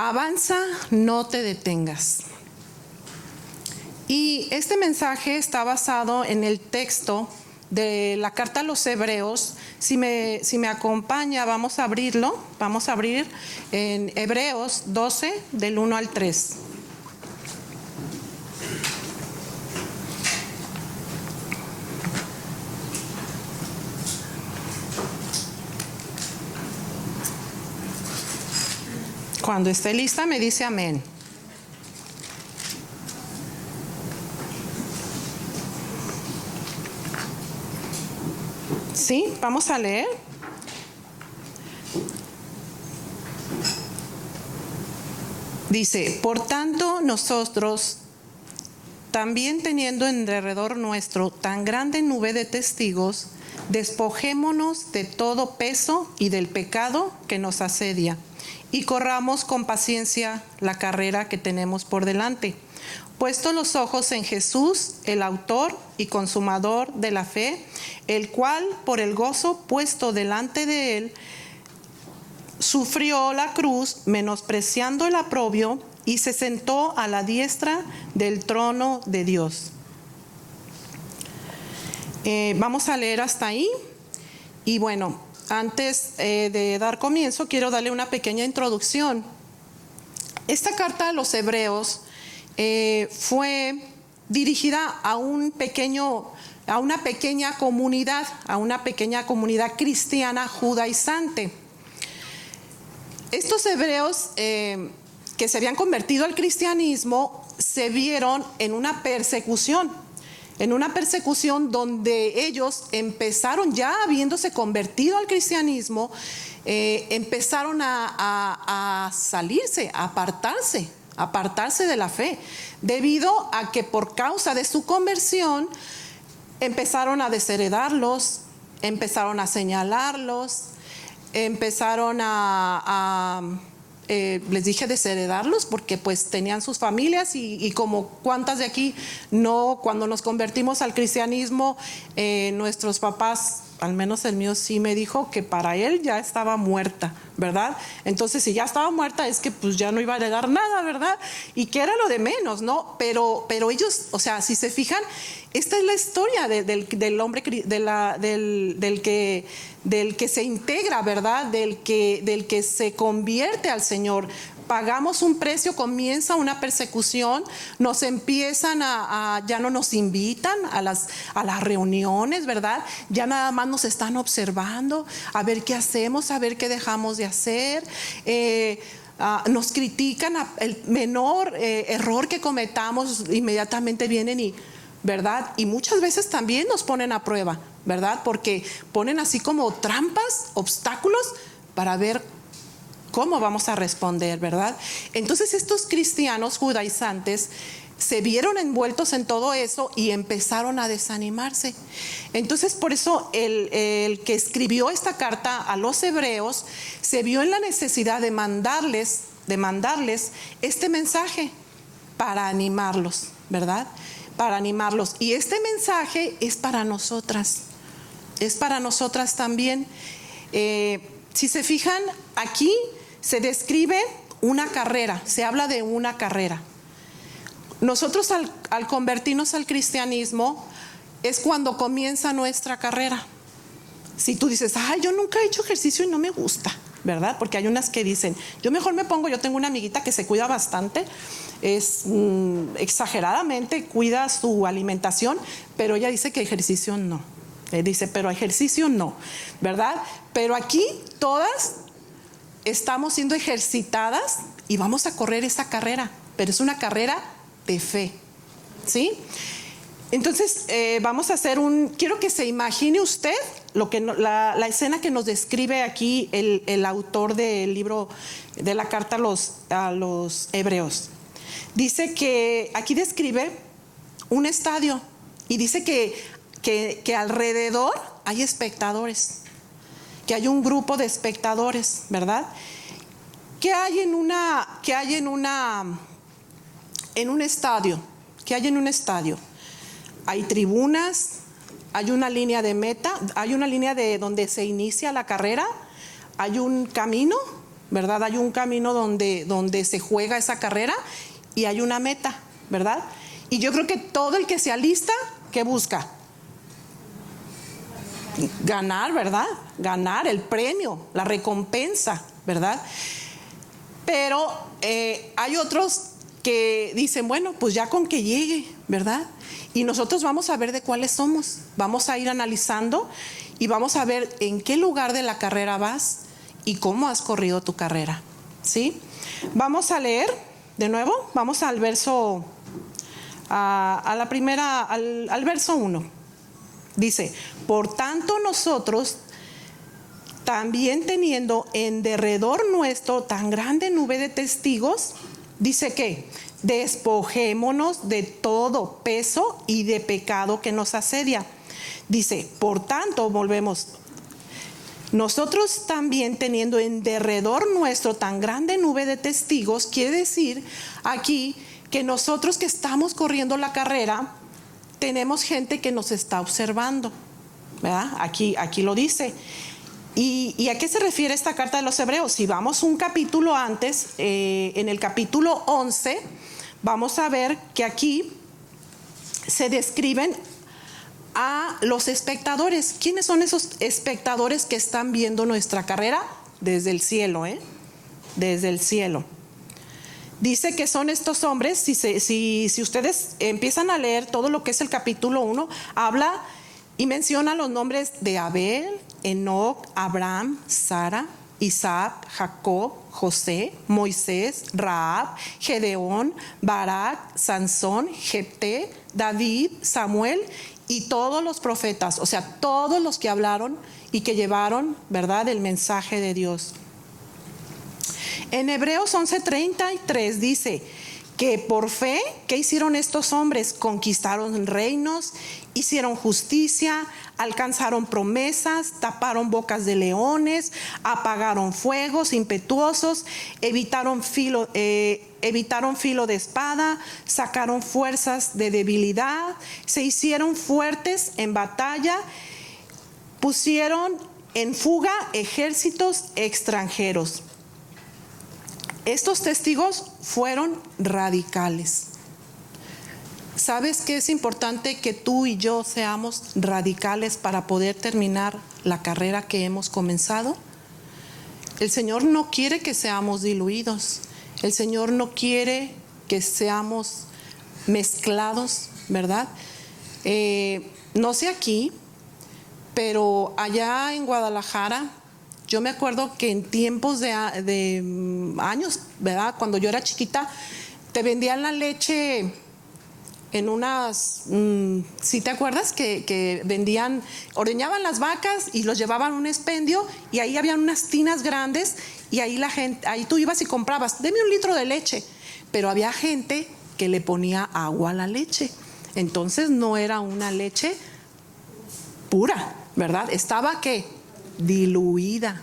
Avanza, no te detengas. Y este mensaje está basado en el texto de la carta a los Hebreos. Si me acompaña, vamos a abrirlo. Vamos a abrir en Hebreos 12, del 1 al 3. Cuando esté lista me dice amén. ¿Sí? Vamos a leer. Dice, por tanto nosotros, también teniendo en derredor nuestro tan grande nube de testigos, despojémonos de todo peso y del pecado que nos asedia, y corramos con paciencia la carrera que tenemos por delante, puestos los ojos en Jesús, el autor y consumador de la fe, el cual, por el gozo puesto delante de él, sufrió la cruz, menospreciando el oprobio, y se sentó a la diestra del trono de Dios. Vamos a leer hasta ahí. Y bueno, antes de dar comienzo, quiero darle una pequeña introducción. Esta carta a los Hebreos fue dirigida a una pequeña comunidad cristiana judaizante. Estos hebreos que se habían convertido al cristianismo se vieron en una persecución donde ellos empezaron, ya habiéndose convertido al cristianismo, empezaron a salirse, a apartarse de la fe, debido a que por causa de su conversión empezaron a desheredarlos, empezaron a señalarlos, empezaron les dije desheredarlos porque pues tenían sus familias y como cuántas de aquí no, cuando nos convertimos al cristianismo, nuestros papás, al menos el mío sí me dijo que para él ya estaba muerta, ¿verdad? Entonces si ya estaba muerta es que pues ya no iba a heredar nada, ¿verdad? Y que era lo de menos, ¿no? Pero ellos, o sea, si se fijan, esta es la historia del hombre, del que se integra, ¿verdad? Del que se convierte al Señor. Pagamos un precio, comienza una persecución, nos empiezan ya no nos invitan a las reuniones, ¿verdad? Ya nada más nos están observando, a ver qué hacemos, a ver qué dejamos de hacer. Nos critican, el menor error que cometamos, inmediatamente vienen ¿verdad? Y muchas veces también nos ponen a prueba, ¿verdad? Porque ponen así como trampas, obstáculos para ver cómo vamos a responder, ¿verdad? Entonces estos cristianos judaizantes se vieron envueltos en todo eso y empezaron a desanimarse. Entonces por eso el que escribió esta carta a los hebreos se vio en la necesidad de mandarles este mensaje para animarlos, ¿verdad? Para animarlos. Y este mensaje es para nosotras también. Si se fijan, aquí se describe una carrera, se habla de una carrera. Nosotros al convertirnos al cristianismo es cuando comienza nuestra carrera. Si tú dices, yo nunca he hecho ejercicio y no me gusta, ¿verdad? Porque hay unas que dicen, yo tengo una amiguita que se cuida bastante, exageradamente cuida su alimentación, pero ella dice que ejercicio no. Dice, pero ejercicio no, ¿verdad? Pero aquí todas estamos siendo ejercitadas y vamos a correr esa carrera, pero es una carrera de fe, ¿sí? Entonces vamos a hacer quiero que se imagine usted la escena que nos describe aquí el autor del libro de la carta a los Hebreos. Dice que aquí describe un estadio y dice que alrededor hay espectadores, que hay un grupo de espectadores, ¿verdad? ¿Qué hay en un estadio? ¿Qué hay en un estadio? Hay tribunas, hay una línea de meta, hay una línea de donde se inicia la carrera, hay un camino, ¿verdad? Hay un camino donde se juega esa carrera y hay una meta, ¿verdad? Y yo creo que todo el que se alista, ¿qué busca? Ganar, ¿verdad? Ganar el premio, la recompensa, ¿verdad? Pero hay otros que dicen, bueno, pues ya con que llegue, ¿verdad? Y nosotros vamos a ver de cuáles somos, vamos a ir analizando y vamos a ver en qué lugar de la carrera vas y cómo has corrido tu carrera, ¿sí? Vamos a leer de nuevo, vamos al verso, al verso 1. Dice, por tanto nosotros, también teniendo en derredor nuestro tan grande nube de testigos, dice que despojémonos de todo peso y de pecado que nos asedia. Dice, por tanto, volvemos, nosotros también teniendo en derredor nuestro tan grande nube de testigos, quiere decir aquí que nosotros que estamos corriendo la carrera, tenemos gente que nos está observando, ¿verdad? Aquí lo dice. ¿Y a qué se refiere esta carta de los Hebreos? Si vamos un capítulo antes, en el capítulo 11, vamos a ver que aquí se describen a los espectadores. ¿Quiénes son esos espectadores que están viendo nuestra carrera? Desde el cielo, desde el cielo. Dice que son estos hombres, si ustedes empiezan a leer todo lo que es el capítulo 1, habla y menciona los nombres de Abel, Enoc, Abraham, Sara, Isaac, Jacob, José, Moisés, Rahab, Gedeón, Barak, Sansón, Jefté, David, Samuel y todos los profetas, o sea, todos los que hablaron y que llevaron, ¿verdad?, el mensaje de Dios. En Hebreos 11:33 dice que por fe, ¿qué hicieron estos hombres? Conquistaron reinos, hicieron justicia, alcanzaron promesas, taparon bocas de leones, apagaron fuegos impetuosos, evitaron filo de espada, sacaron fuerzas de debilidad, se hicieron fuertes en batalla, pusieron en fuga ejércitos extranjeros. Estos testigos fueron radicales. ¿Sabes qué es importante que tú y yo seamos radicales para poder terminar la carrera que hemos comenzado? El Señor no quiere que seamos diluidos. El Señor no quiere que seamos mezclados, ¿verdad? No sé aquí, pero allá en Guadalajara, yo me acuerdo que en tiempos de años, ¿verdad?, cuando yo era chiquita, te vendían la leche en unas, ¿sí te acuerdas? Que vendían, ordeñaban las vacas y los llevaban a un expendio y ahí había unas tinas grandes y ahí la gente, ahí tú ibas y comprabas, deme 1 litro de leche, pero había gente que le ponía agua a la leche, entonces no era una leche pura, ¿verdad? Estaba ¿qué? Diluida,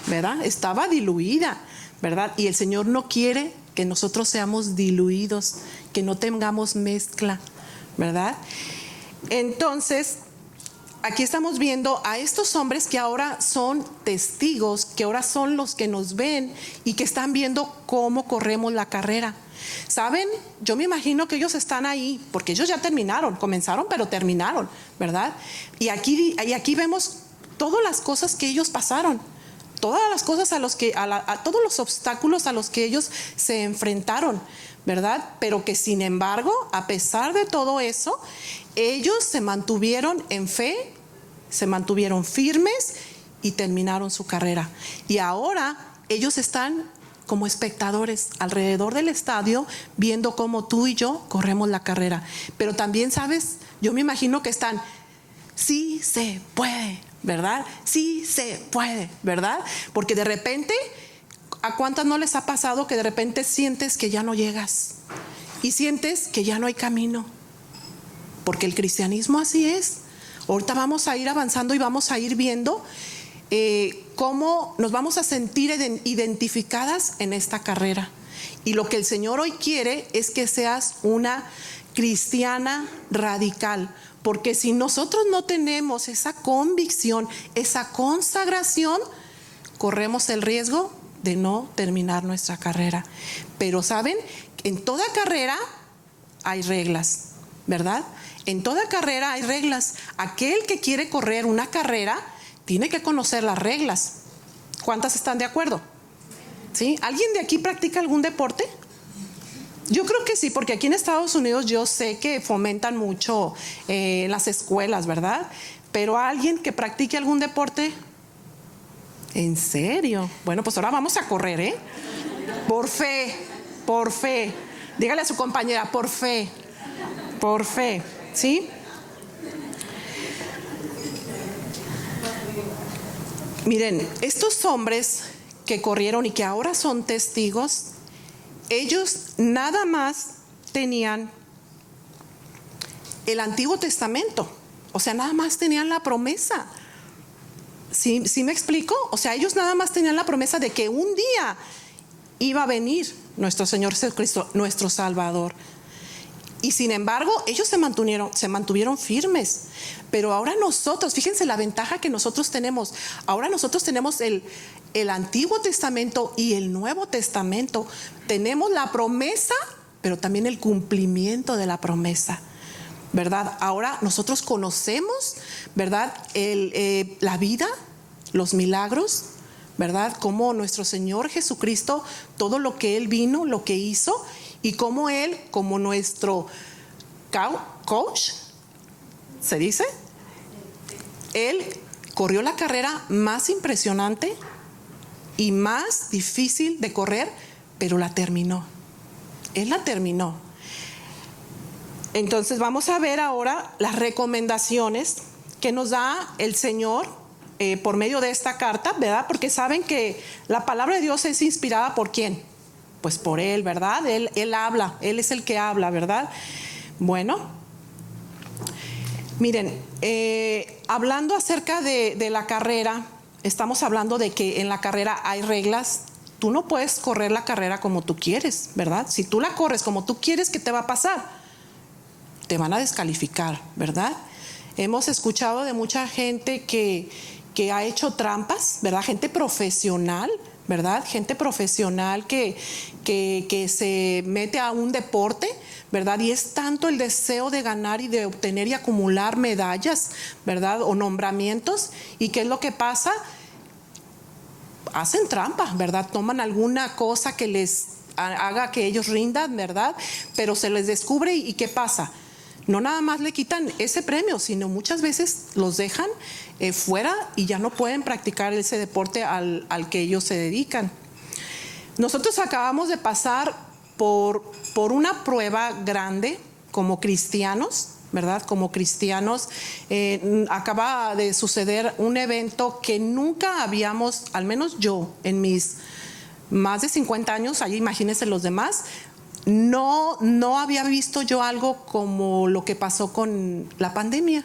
¿verdad? Estaba diluida, ¿verdad? Y el Señor no quiere que nosotros seamos diluidos, que no tengamos mezcla, ¿verdad? Entonces, aquí estamos viendo a estos hombres que ahora son testigos, que ahora son los que nos ven y que están viendo cómo corremos la carrera. ¿Saben? Yo me imagino que ellos están ahí, porque ellos ya terminaron, comenzaron, pero terminaron, ¿verdad? Y aquí vemos todas las cosas que ellos pasaron, todas las cosas a todos los obstáculos a los que ellos se enfrentaron, ¿verdad? Pero que sin embargo, a pesar de todo eso, ellos se mantuvieron en fe, se mantuvieron firmes y terminaron su carrera. Y ahora ellos están como espectadores alrededor del estadio viendo cómo tú y yo corremos la carrera. Pero también, ¿sabes? Yo me imagino que están, sí se puede, ¿verdad? Sí se puede, ¿verdad? Porque de repente, ¿a cuántas no les ha pasado que de repente sientes que ya no llegas y sientes que ya no hay camino? Porque el cristianismo así es. Ahorita vamos a ir avanzando y vamos a ir viendo cómo nos vamos a sentir identificadas en esta carrera. Y lo que el Señor hoy quiere es que seas una cristiana radical. Porque si nosotros no tenemos esa convicción, esa consagración, corremos el riesgo de no terminar nuestra carrera. Pero saben, en toda carrera hay reglas, ¿verdad? En toda carrera hay reglas. Aquel que quiere correr una carrera tiene que conocer las reglas. ¿Cuántas están de acuerdo? ¿Sí? ¿Alguien de aquí practica algún deporte? Yo creo que sí, porque aquí en Estados Unidos yo sé que fomentan mucho las escuelas, ¿verdad? Pero ¿alguien que practique algún deporte? ¿En serio? Bueno, pues ahora vamos a correr, ¿eh? Por fe, por fe. Dígale a su compañera, por fe, ¿sí? Miren, estos hombres que corrieron y que ahora son testigos, ellos nada más tenían el Antiguo Testamento, o sea, nada más tenían la promesa. ¿Sí me explico? O sea, ellos nada más tenían la promesa de que un día iba a venir nuestro Señor Jesucristo, nuestro Salvador. Y sin embargo, ellos se mantuvieron firmes. Pero ahora nosotros, fíjense la ventaja que nosotros tenemos. Ahora nosotros tenemos el Antiguo Testamento y el Nuevo Testamento. Tenemos la promesa, pero también el cumplimiento de la promesa, ¿verdad? Ahora nosotros conocemos, ¿verdad? La vida, los milagros, ¿verdad? Cómo nuestro Señor Jesucristo, todo lo que Él vino, lo que hizo, y cómo Él, como nuestro coach, ¿se dice? Él corrió la carrera más impresionante y más difícil de correr, pero la terminó. Él la terminó. Entonces vamos a ver ahora las recomendaciones que nos da el Señor por medio de esta carta, ¿verdad? Porque saben que la palabra de Dios es inspirada ¿por quién? Pues por Él, ¿verdad? Él habla, Él es el que habla, ¿verdad? Bueno, miren, hablando acerca de la carrera, estamos hablando de que en la carrera hay reglas. Tú no puedes correr la carrera como tú quieres, ¿verdad? Si tú la corres como tú quieres, ¿qué te va a pasar? Te van a descalificar, ¿verdad? Hemos escuchado de mucha gente que ha hecho trampas, ¿verdad? Gente profesional, ¿verdad? Gente profesional que se mete a un deporte, ¿verdad? Y es tanto el deseo de ganar y de obtener y acumular medallas, ¿verdad? O nombramientos. ¿Y qué es lo que pasa? Hacen trampa, ¿verdad? Toman alguna cosa que les haga que ellos rindan, ¿verdad? Pero se les descubre y ¿qué pasa? No nada más le quitan ese premio, sino muchas veces los dejan fuera y ya no pueden practicar ese deporte al que ellos se dedican. Nosotros acabamos de pasar por una prueba grande como cristianos, ¿verdad? Como cristianos, acaba de suceder un evento que nunca habíamos, al menos yo, en mis más de 50 años, ahí imagínense los demás, no había visto yo algo como lo que pasó con la pandemia,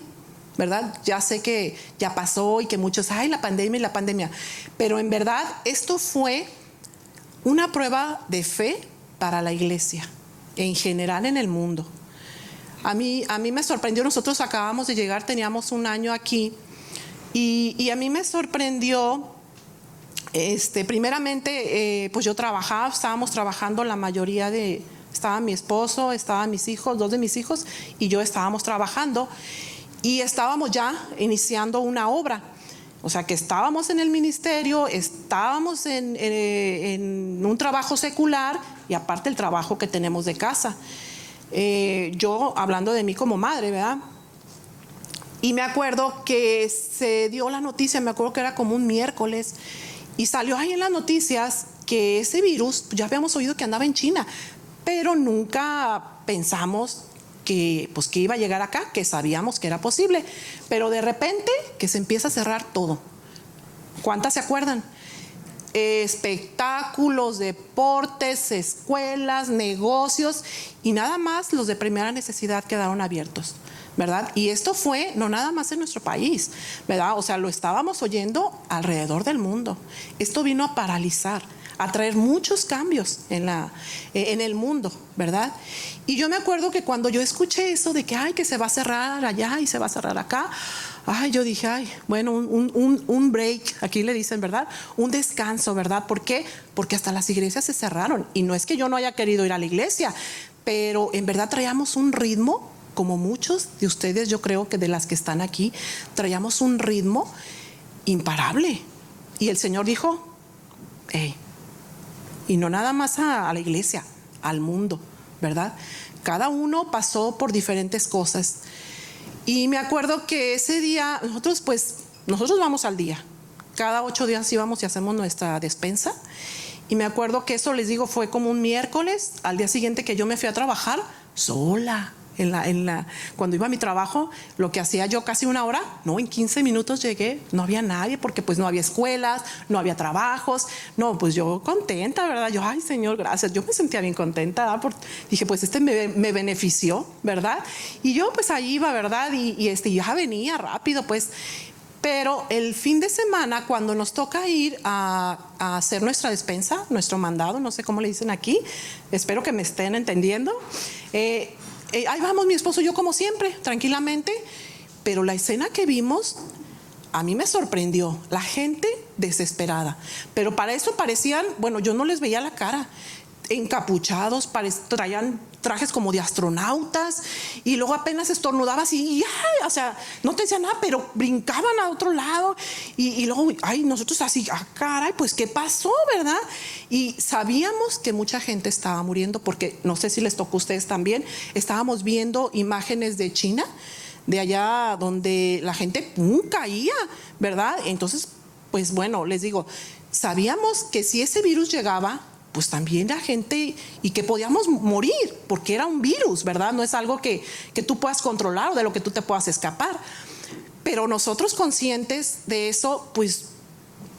¿verdad? Ya sé que ya pasó y que muchos, ay, la pandemia y la pandemia, pero en verdad esto fue una prueba de fe para la iglesia, en general en el mundo. A mí me sorprendió, nosotros acabamos de llegar, teníamos un año aquí, y a mí me sorprendió, primeramente, pues yo estábamos trabajando la mayoría estaba mi esposo, estaban mis hijos, 2 de mis hijos, y yo estábamos trabajando, y estábamos ya iniciando una obra. O sea que estábamos en el ministerio, estábamos en un trabajo secular, y aparte el trabajo que tenemos de casa. Yo hablando de mí como madre, ¿verdad? Y me acuerdo que se dio la noticia, me acuerdo que era como un miércoles, y salió ahí en las noticias que ese virus, ya habíamos oído que andaba en China, pero nunca pensamos que iba a llegar acá, que sabíamos que era posible, pero de repente que se empieza a cerrar todo. ¿Cuántas se acuerdan? Espectáculos, deportes, escuelas, negocios, y nada más los de primera necesidad quedaron abiertos, ¿verdad? Y esto fue no nada más en nuestro país, ¿verdad? O sea, lo estábamos oyendo alrededor del mundo. Esto vino a paralizar, a traer muchos cambios en el mundo, ¿verdad? Y yo me acuerdo que cuando yo escuché eso de que, ay, que se va a cerrar allá y se va a cerrar acá, Ay, yo dije, ay, bueno, un break, aquí le dicen, ¿verdad? Un descanso, ¿verdad? ¿Por qué? Porque hasta las iglesias se cerraron. Y no es que yo no haya querido ir a la iglesia, pero en verdad traíamos un ritmo, como muchos de ustedes, yo creo que de las que están aquí, traíamos un ritmo imparable. Y el Señor dijo, hey, y no nada más a la iglesia, al mundo, ¿verdad? Cada uno pasó por diferentes cosas. Y me acuerdo que ese día, nosotros vamos al día. Cada 8 días íbamos y hacemos nuestra despensa. Y me acuerdo que eso, les digo, fue como un miércoles, al día siguiente que yo me fui a trabajar sola. Cuando iba a mi trabajo, lo que hacía yo casi una hora, no, en 15 minutos llegué, no había nadie, porque pues no había escuelas, no había trabajos, no, pues yo contenta, ¿verdad? Yo, ay Señor, gracias, yo me sentía bien contenta, ¿verdad? Dije, pues me benefició, ¿verdad? Y yo pues ahí iba, ¿verdad? Y ya venía rápido, pues. Pero el fin de semana, cuando nos toca ir a hacer nuestra despensa, nuestro mandado, no sé cómo le dicen aquí, espero que me estén entendiendo, ahí vamos mi esposo y yo como siempre, tranquilamente, pero la escena que vimos a mí me sorprendió, la gente desesperada, pero para eso parecían, bueno, yo no les veía la cara, encapuchados, traían trajes como de astronautas y luego apenas estornudabas y o sea, no te decían nada, pero brincaban a otro lado y luego, ay, nosotros así, caray, pues ¿qué pasó, verdad? Y sabíamos que mucha gente estaba muriendo porque, no sé si les tocó a ustedes también, estábamos viendo imágenes de China, de allá donde la gente caía, ¿verdad? Entonces, pues bueno, les digo, sabíamos que si ese virus llegaba, pues también la gente, y que podíamos morir, porque era un virus, ¿verdad? No es algo que tú puedas controlar o de lo que tú te puedas escapar. Pero nosotros conscientes de eso, pues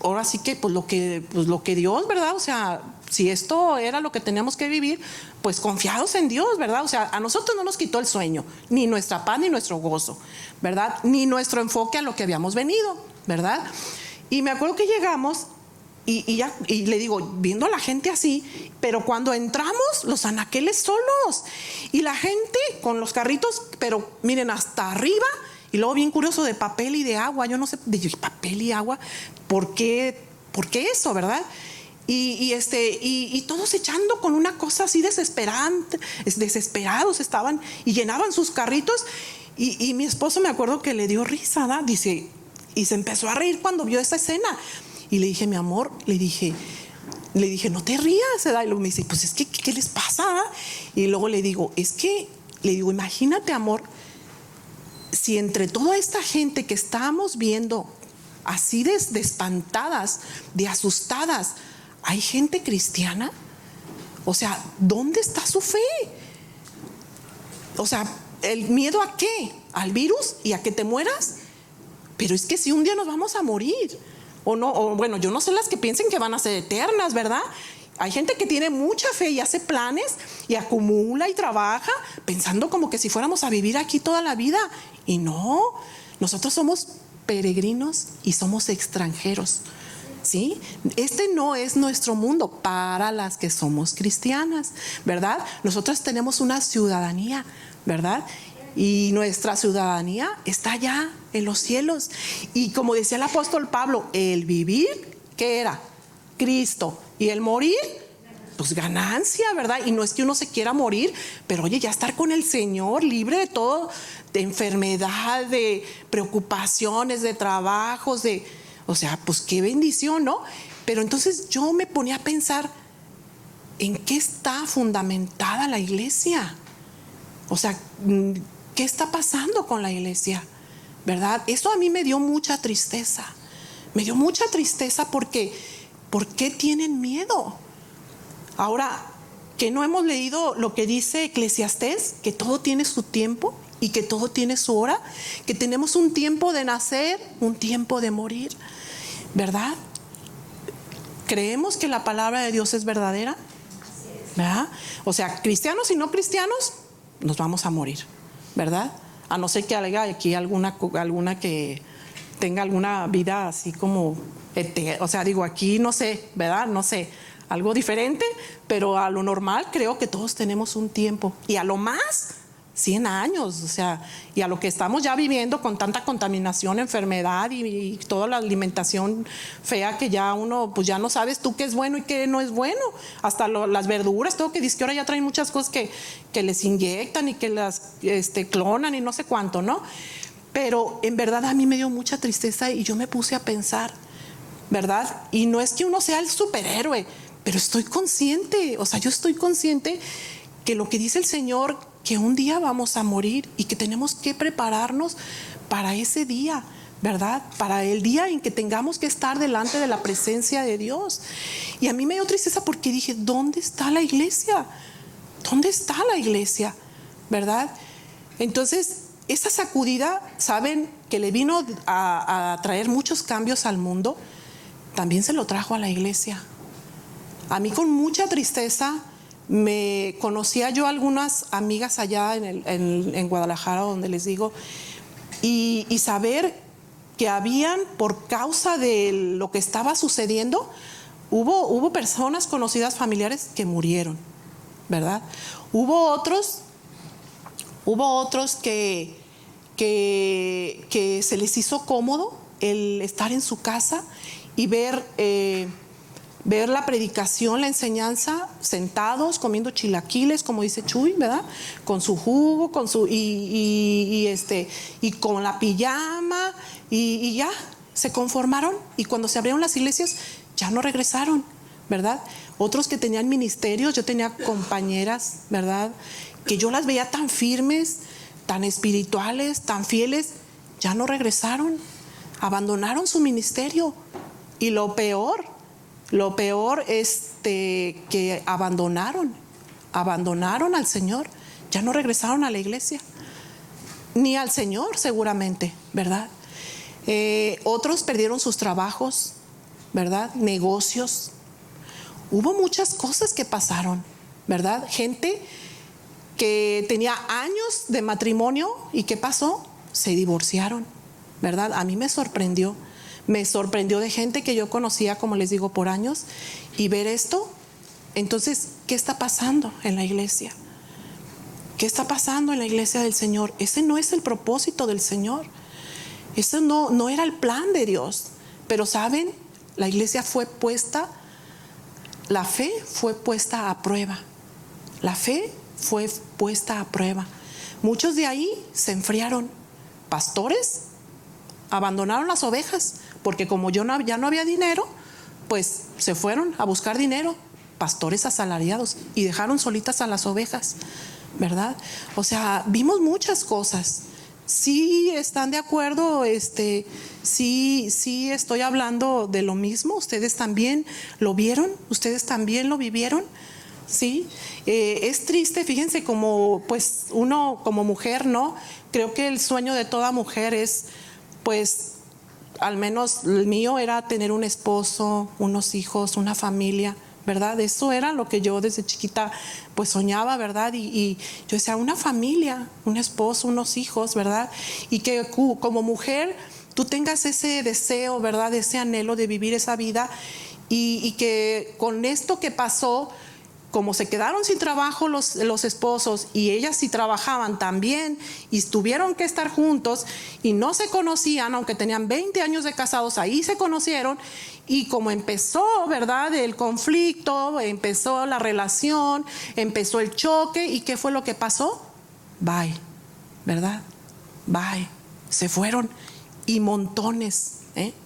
ahora sí que pues lo que Dios, ¿verdad? O sea, si esto era lo que teníamos que vivir, pues confiados en Dios, ¿verdad? O sea, a nosotros no nos quitó el sueño, ni nuestra paz, ni nuestro gozo, ¿verdad? Ni nuestro enfoque a lo que habíamos venido, ¿verdad? Y me acuerdo que llegamos y le digo, viendo a la gente así, pero cuando entramos, los anaqueles solos y la gente con los carritos, pero miren, hasta arriba, y luego bien curioso de papel y de agua, yo no sé, de papel y agua, ¿por qué eso, verdad? Y todos echando con una cosa así desesperante, desesperados estaban y llenaban sus carritos y mi esposo me acuerdo que le dio risa, ¿verdad? Dice, y se empezó a reír cuando vio esa escena. Y le dije, mi amor, le dije, no te rías, ¿verdad? Y luego me dice, pues es que, ¿qué les pasa? Y luego le digo, imagínate, amor, si entre toda esta gente que estábamos viendo así de espantadas, de asustadas, hay gente cristiana, o sea, ¿dónde está su fe? O sea, ¿el miedo a qué? ¿Al virus y a que te mueras? Pero es que si un día nos vamos a morir, o no, o bueno, yo no sé las que piensen que van a ser eternas, ¿verdad? Hay gente que tiene mucha fe y hace planes y acumula y trabaja pensando como que si fuéramos a vivir aquí toda la vida. Y no, nosotros somos peregrinos y somos extranjeros, ¿sí? Este no es nuestro mundo para las que somos cristianas, ¿verdad? Nosotros tenemos una ciudadanía, ¿verdad? Y nuestra ciudadanía está allá en los cielos. Y como decía el apóstol Pablo, el vivir, ¿qué era? Cristo. Y el morir, pues ganancia, ¿verdad? Y no es que uno se quiera morir, pero oye, ya estar con el Señor, libre de todo, de enfermedad, de preocupaciones, de trabajos, o sea, pues qué bendición, ¿no? Pero entonces yo me ponía a pensar, ¿en qué está fundamentada la iglesia? O sea, ¿qué está pasando con la iglesia? ¿Verdad? Eso a mí me dio mucha tristeza. Me dio mucha tristeza porque ¿por qué tienen miedo? Ahora, que no hemos leído lo que dice Eclesiastés, que todo tiene su tiempo y que todo tiene su hora, que tenemos un tiempo de nacer, un tiempo de morir, ¿verdad? ¿Creemos que la palabra de Dios es verdadera? ¿Verdad? O sea, cristianos y no cristianos, nos vamos a morir, ¿verdad? A no ser que haya aquí alguna que tenga alguna vida así como, o sea, digo, aquí no sé, ¿verdad? No sé, algo diferente, pero a lo normal creo que todos tenemos un tiempo y a lo más 100 años, o sea, y a lo que estamos ya viviendo con tanta contaminación, enfermedad y toda la alimentación fea que ya uno, pues ya no sabes tú qué es bueno y qué no es bueno. Hasta las verduras, todo que dice que ahora ya traen muchas cosas que les inyectan y que las clonan y no sé cuánto, ¿no? Pero en verdad a mí me dio mucha tristeza y yo me puse a pensar, ¿verdad? Y no es que uno sea el superhéroe, pero estoy consciente, o sea, yo estoy consciente que lo que dice el Señor, que un día vamos a morir y que tenemos que prepararnos para ese día, ¿verdad? Para el día en que tengamos que estar delante de la presencia de Dios. Y a mí me dio tristeza porque dije, ¿dónde está la iglesia? ¿Dónde está la iglesia? ¿Verdad? Entonces, esa sacudida, saben, que le vino a traer muchos cambios al mundo, también se lo trajo a la iglesia. A mí con mucha tristeza me conocía yo algunas amigas allá en Guadalajara, donde les digo, y saber que habían, por causa de lo que estaba sucediendo, hubo personas conocidas, familiares, que murieron, ¿verdad? Hubo otros que se les hizo cómodo el estar en su casa y ver la predicación, la enseñanza, sentados, comiendo chilaquiles, como dice Chuy, ¿verdad? Con su jugo, y con la pijama, y ya, se conformaron. Y cuando se abrieron las iglesias, ya no regresaron, ¿verdad? Otros que tenían ministerios, yo tenía compañeras, ¿verdad? Que yo las veía tan firmes, tan espirituales, tan fieles, ya no regresaron, abandonaron su ministerio. Y lo peor que abandonaron al Señor, ya no regresaron a la iglesia, ni al Señor seguramente, ¿verdad? Otros perdieron sus trabajos, ¿verdad? Negocios. Hubo muchas cosas que pasaron, ¿verdad? Gente que tenía años de matrimonio y ¿qué pasó? Se divorciaron, ¿verdad? A mí me sorprendió de gente que yo conocía, como les digo, por años, y ver esto. Entonces, ¿qué está pasando en la iglesia? ¿Qué está pasando en la iglesia del Señor? Ese no es el propósito del Señor. Eso no era el plan de Dios. Pero ¿saben? La iglesia la fe fue puesta a prueba. La fe fue puesta a prueba. Muchos de ahí se enfriaron. Pastores abandonaron las ovejas, porque como ya no había dinero, pues se fueron a buscar dinero. Pastores asalariados, y dejaron solitas a las ovejas, ¿verdad? O sea, vimos muchas cosas. Sí, están de acuerdo, sí estoy hablando de lo mismo. Ustedes también lo vieron, ustedes también lo vivieron. Sí, es triste, fíjense, como pues uno como mujer, ¿no? Creo que el sueño de toda mujer es, pues, al menos el mío era tener un esposo, unos hijos, una familia, ¿verdad? Eso era lo que yo desde chiquita pues soñaba, ¿verdad? Y yo decía, una familia, un esposo, unos hijos, ¿verdad? Y que como mujer tú tengas ese deseo, ¿verdad? Ese anhelo de vivir esa vida, y que con esto que pasó, como se quedaron sin trabajo los esposos, y ellas sí trabajaban también, y tuvieron que estar juntos y no se conocían, aunque tenían 20 años de casados, ahí se conocieron. Y como empezó, ¿verdad?, el conflicto, empezó la relación, empezó el choque, ¿y qué fue lo que pasó? Bye, ¿verdad? Bye, se fueron. Y montones,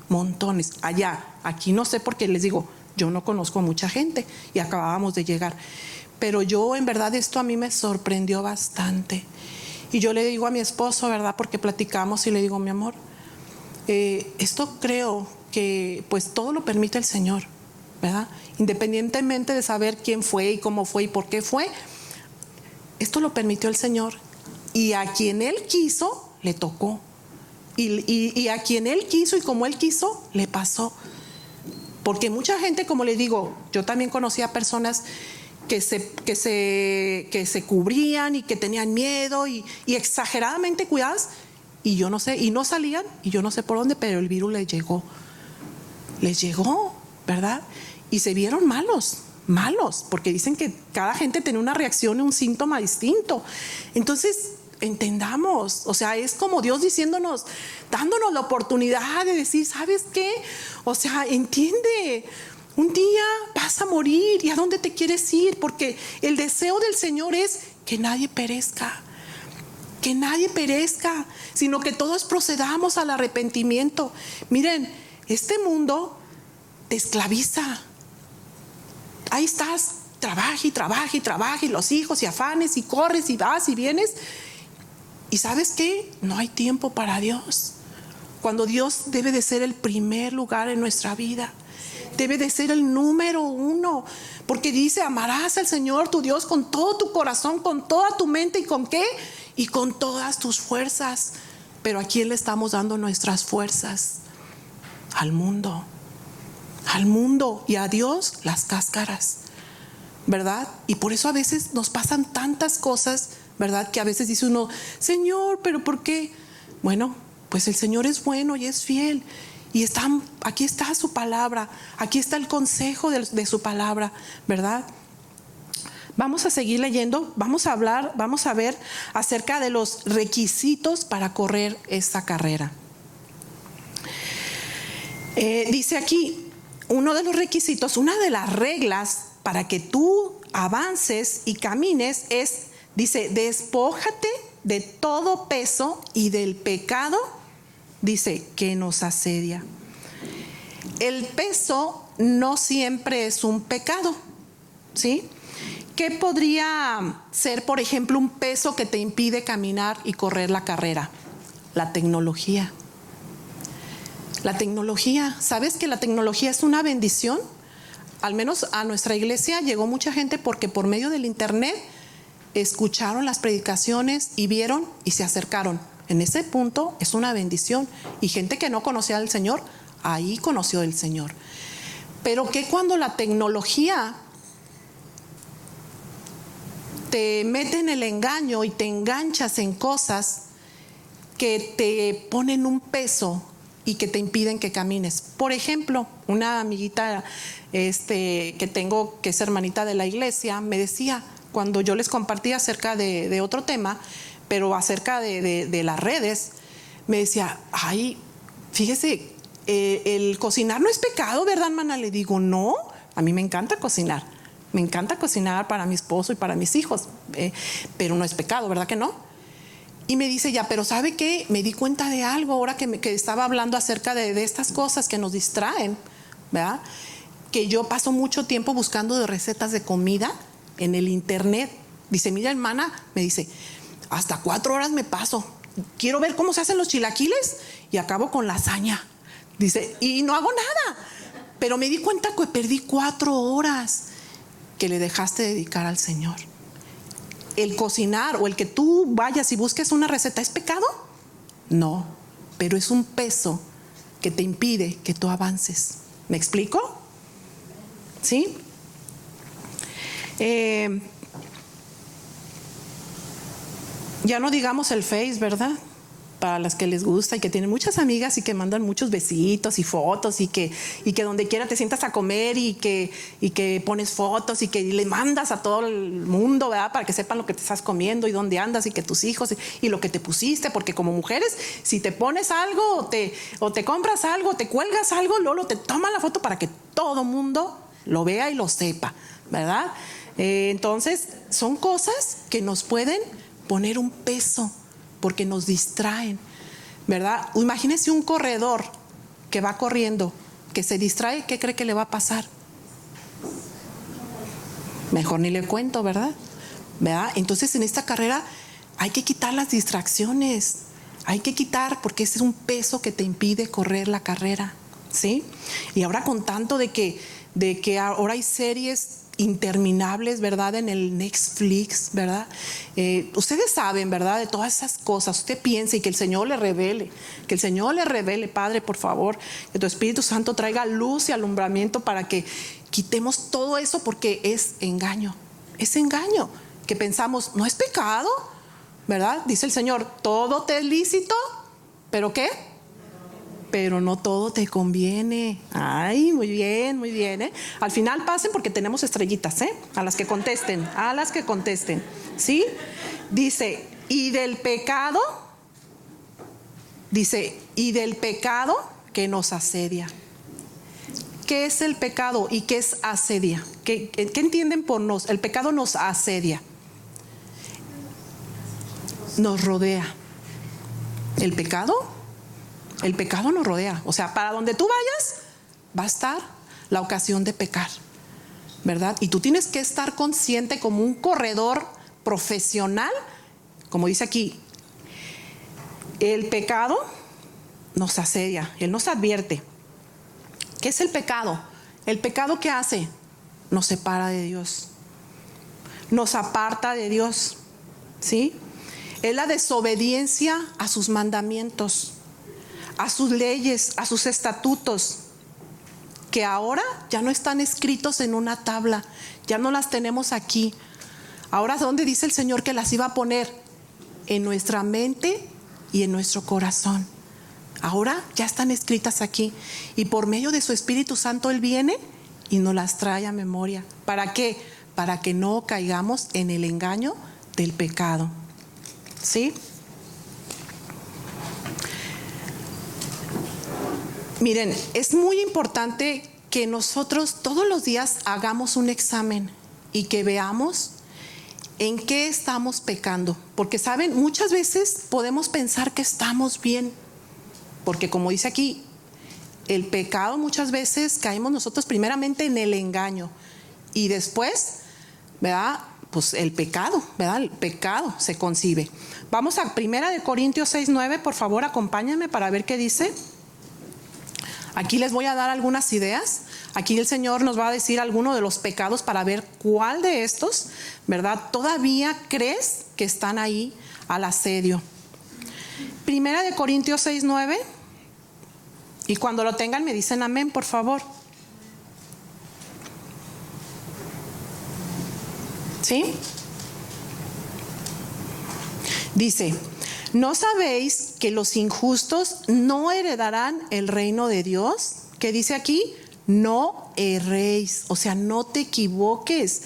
montones, allá, aquí no sé, porque les digo, yo no conozco a mucha gente y acabábamos de llegar, pero yo en verdad esto a mí me sorprendió bastante. Y yo le digo a mi esposo, ¿verdad?, porque platicamos, y le digo, mi amor, esto creo que pues todo lo permite el Señor, ¿verdad? Independientemente de saber quién fue y cómo fue y por qué fue, esto lo permitió el Señor, y a quien Él quiso le tocó, y a quien Él quiso y como Él quiso le pasó. Porque mucha gente, como les digo, yo también conocía personas que se cubrían y que tenían miedo y exageradamente cuidadas, y yo no sé, y no salían, y yo no sé por dónde, pero el virus les llegó, ¿verdad? Y se vieron malos, porque dicen que cada gente tiene una reacción y un síntoma distinto. Entonces, entendamos. O sea, es como Dios diciéndonos, dándonos la oportunidad de decir, ¿sabes qué? O sea, entiende, un día vas a morir, ¿y a dónde te quieres ir? Porque el deseo del Señor es que nadie perezca, sino que todos procedamos al arrepentimiento. Miren, este mundo te esclaviza. Ahí estás, trabaja y los hijos y afanes y corres y vas y vienes. ¿Y sabes qué? No hay tiempo para Dios. Cuando Dios debe de ser el primer lugar en nuestra vida. Debe de ser el número uno. Porque dice, amarás al Señor tu Dios con todo tu corazón, con toda tu mente y ¿con qué? Y con todas tus fuerzas. Pero ¿a quién le estamos dando nuestras fuerzas? Al mundo. Al mundo, y a Dios las cáscaras, ¿verdad? Y por eso a veces nos pasan tantas cosas, ¿verdad? Que a veces dice uno, Señor, ¿pero por qué? Bueno, pues el Señor es bueno y es fiel. Y aquí está su palabra, aquí está el consejo de su palabra, ¿verdad? Vamos a seguir leyendo, vamos a ver acerca de los requisitos para correr esta carrera. Dice aquí, uno de los requisitos, una de las reglas para que tú avances y camines es, dice, despójate de todo peso y del pecado, dice, que nos asedia. El peso no siempre es un pecado, ¿sí? ¿Qué podría ser, por ejemplo, un peso que te impide caminar y correr la carrera? La tecnología. La tecnología, ¿sabes que la tecnología es una bendición? Al menos a nuestra iglesia llegó mucha gente porque por medio del internet escucharon las predicaciones y vieron y se acercaron. En ese punto es una bendición. Y gente que no conocía al Señor, ahí conoció al Señor. Pero que cuando la tecnología te mete en el engaño y te enganchas en cosas que te ponen un peso y que te impiden que camines. Por ejemplo, una amiguita que tengo, que es hermanita de la iglesia, me decía, cuando yo les compartía acerca de otro tema, pero acerca de las redes, me decía, ay, fíjese, el cocinar no es pecado, ¿verdad, hermana? Le digo, no, a mí me encanta cocinar. Me encanta cocinar para mi esposo y para mis hijos, pero no es pecado, ¿verdad que no? Y me dice ya, pero ¿sabe qué? Me di cuenta de algo ahora que estaba hablando acerca de estas cosas que nos distraen, ¿verdad? Que yo paso mucho tiempo buscando de recetas de comida en el internet. Dice, mira, hermana, me dice, hasta 4 horas me paso. Quiero ver cómo se hacen los chilaquiles y acabo con lasaña. Dice, y no hago nada. Pero me di cuenta que perdí 4 horas que le dejaste dedicar al Señor. ¿El cocinar o el que tú vayas y busques una receta es pecado? No, pero es un peso que te impide que tú avances. ¿Me explico? ¿Sí? Ya no digamos el Face, ¿verdad? Para las que les gusta y que tienen muchas amigas y que mandan muchos besitos y fotos y que donde quiera te sientas a comer y que pones fotos y que le mandas a todo el mundo, ¿verdad? Para que sepan lo que te estás comiendo y dónde andas y que tus hijos y lo que te pusiste, porque como mujeres, si te pones algo o te compras algo, te cuelgas algo, luego te toman la foto para que todo mundo lo vea y lo sepa, ¿verdad? Entonces, son cosas que nos pueden poner un peso porque nos distraen, ¿verdad? Imagínese un corredor que va corriendo, que se distrae, ¿qué cree que le va a pasar? Mejor ni le cuento, ¿verdad? Entonces en esta carrera hay que quitar las distracciones, hay que quitar, porque ese es un peso que te impide correr la carrera, ¿sí? Y ahora con tanto de que ahora hay series interminables, ¿verdad? En el Netflix, ¿verdad? Ustedes saben, ¿verdad? De todas esas cosas. Usted piensa y que el Señor le revele, Padre, por favor, que tu Espíritu Santo traiga luz y alumbramiento para que quitemos todo eso, porque es engaño, que pensamos, no es pecado, ¿verdad? Dice el Señor, todo te es lícito, ¿pero qué? Pero no todo te conviene. Ay, muy bien, Al final pasen porque tenemos estrellitas, a las que contesten, ¿sí? Dice, y del pecado, dice, y del pecado que nos asedia. ¿Qué es el pecado y qué es asedia? ¿Qué entienden por nos? El pecado nos asedia, nos rodea. El pecado nos rodea. O sea, para donde tú vayas va a estar la ocasión de pecar, ¿verdad? Y tú tienes que estar consciente como un corredor profesional, como dice aquí, el pecado nos asedia, Él nos advierte. ¿Qué es el pecado? El pecado, ¿qué hace? Nos separa de Dios, nos aparta de Dios, ¿sí? Es la desobediencia a sus mandamientos, a sus leyes, a sus estatutos, que ahora ya no están escritos en una tabla, ya no las tenemos aquí. Ahora, ¿dónde dice el Señor que las iba a poner? En nuestra mente y en nuestro corazón. Ahora ya están escritas aquí, y por medio de su Espíritu Santo Él viene y nos las trae a memoria. ¿Para qué? Para que no caigamos en el engaño del pecado, ¿sí? Miren, es muy importante que nosotros todos los días hagamos un examen y que veamos en qué estamos pecando. Porque, ¿saben? Muchas veces podemos pensar que estamos bien. Porque como dice aquí, el pecado, muchas veces caemos nosotros primeramente en el engaño. Y después, ¿verdad? Pues el pecado, ¿verdad? El pecado se concibe. Vamos a 1 Corintios 6:9, por favor, acompáñenme para ver qué dice. Aquí les voy a dar algunas ideas. Aquí el Señor nos va a decir alguno de los pecados para ver cuál de estos, ¿verdad? Todavía crees que están ahí al asedio. 1 Corintios 6:9. Y cuando lo tengan me dicen amén, por favor. ¿Sí? Dice: ¿no sabéis que los injustos no heredarán el reino de Dios? ¿Qué dice aquí? No erréis, o sea, no te equivoques.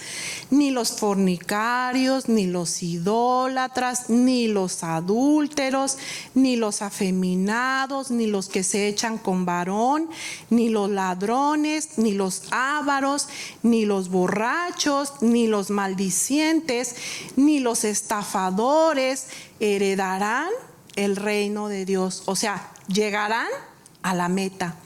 Ni los fornicarios, ni los idólatras, ni los adúlteros, ni los afeminados, ni los que se echan con varón, ni los ladrones, ni los ávaros, ni los borrachos, ni los maldicientes, ni los estafadores heredarán el reino de Dios. O sea, llegarán a la meta.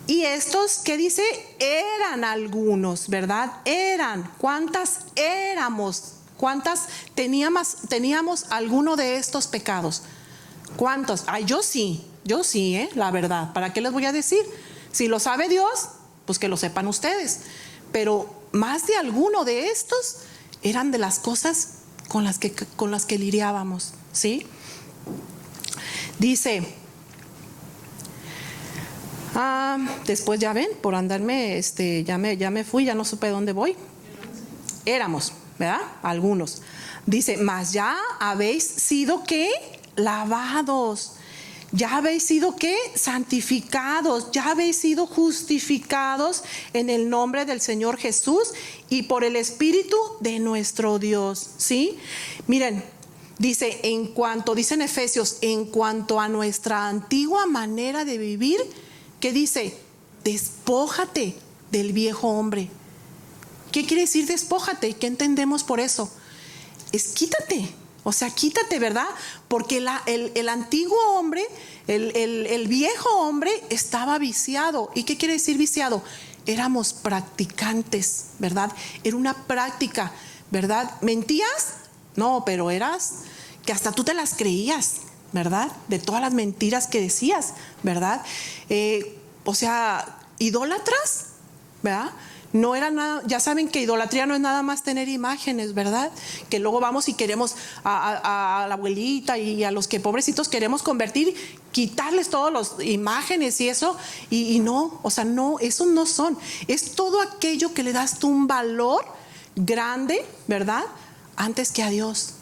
Y estos, ¿qué dice? Eran algunos, ¿verdad? Eran. ¿Cuántas éramos? ¿Cuántas teníamos alguno de estos pecados? ¿Cuántos? Ay, yo sí, la verdad. ¿Para qué les voy a decir? Si lo sabe Dios, pues que lo sepan ustedes. Pero más de alguno de estos eran de las cosas con las que lidiábamos, ¿sí? Dice... después ya ven, por andarme, ya me fui, ya no supe dónde voy. Éramos, ¿verdad? Algunos. Dice: mas ya habéis sido, ¿qué? Lavados. Ya habéis sido, ¿qué? Santificados. Ya habéis sido justificados en el nombre del Señor Jesús y por el Espíritu de nuestro Dios, ¿sí? Miren, dice en Efesios, en cuanto a nuestra antigua manera de vivir, ¿qué dice? Despójate del viejo hombre. ¿Qué quiere decir despójate? ¿Qué entendemos por eso? Es quítate, o sea, quítate, ¿verdad? Porque el antiguo hombre, el viejo hombre estaba viciado. ¿Y qué quiere decir viciado? Éramos practicantes, ¿verdad? Era una práctica, ¿verdad? ¿Mentías? No, pero eras que hasta tú te las creías, ¿verdad? De todas las mentiras que decías, ¿verdad? O sea, idólatras, ¿verdad? No era nada, ya saben que idolatría no es nada más tener imágenes, ¿verdad? Que luego vamos y queremos a la abuelita y a los que pobrecitos queremos convertir, quitarles todas las imágenes y eso, y no, o sea, no, esos no son. Es todo aquello que le das tú un valor grande, ¿verdad? Antes que a Dios.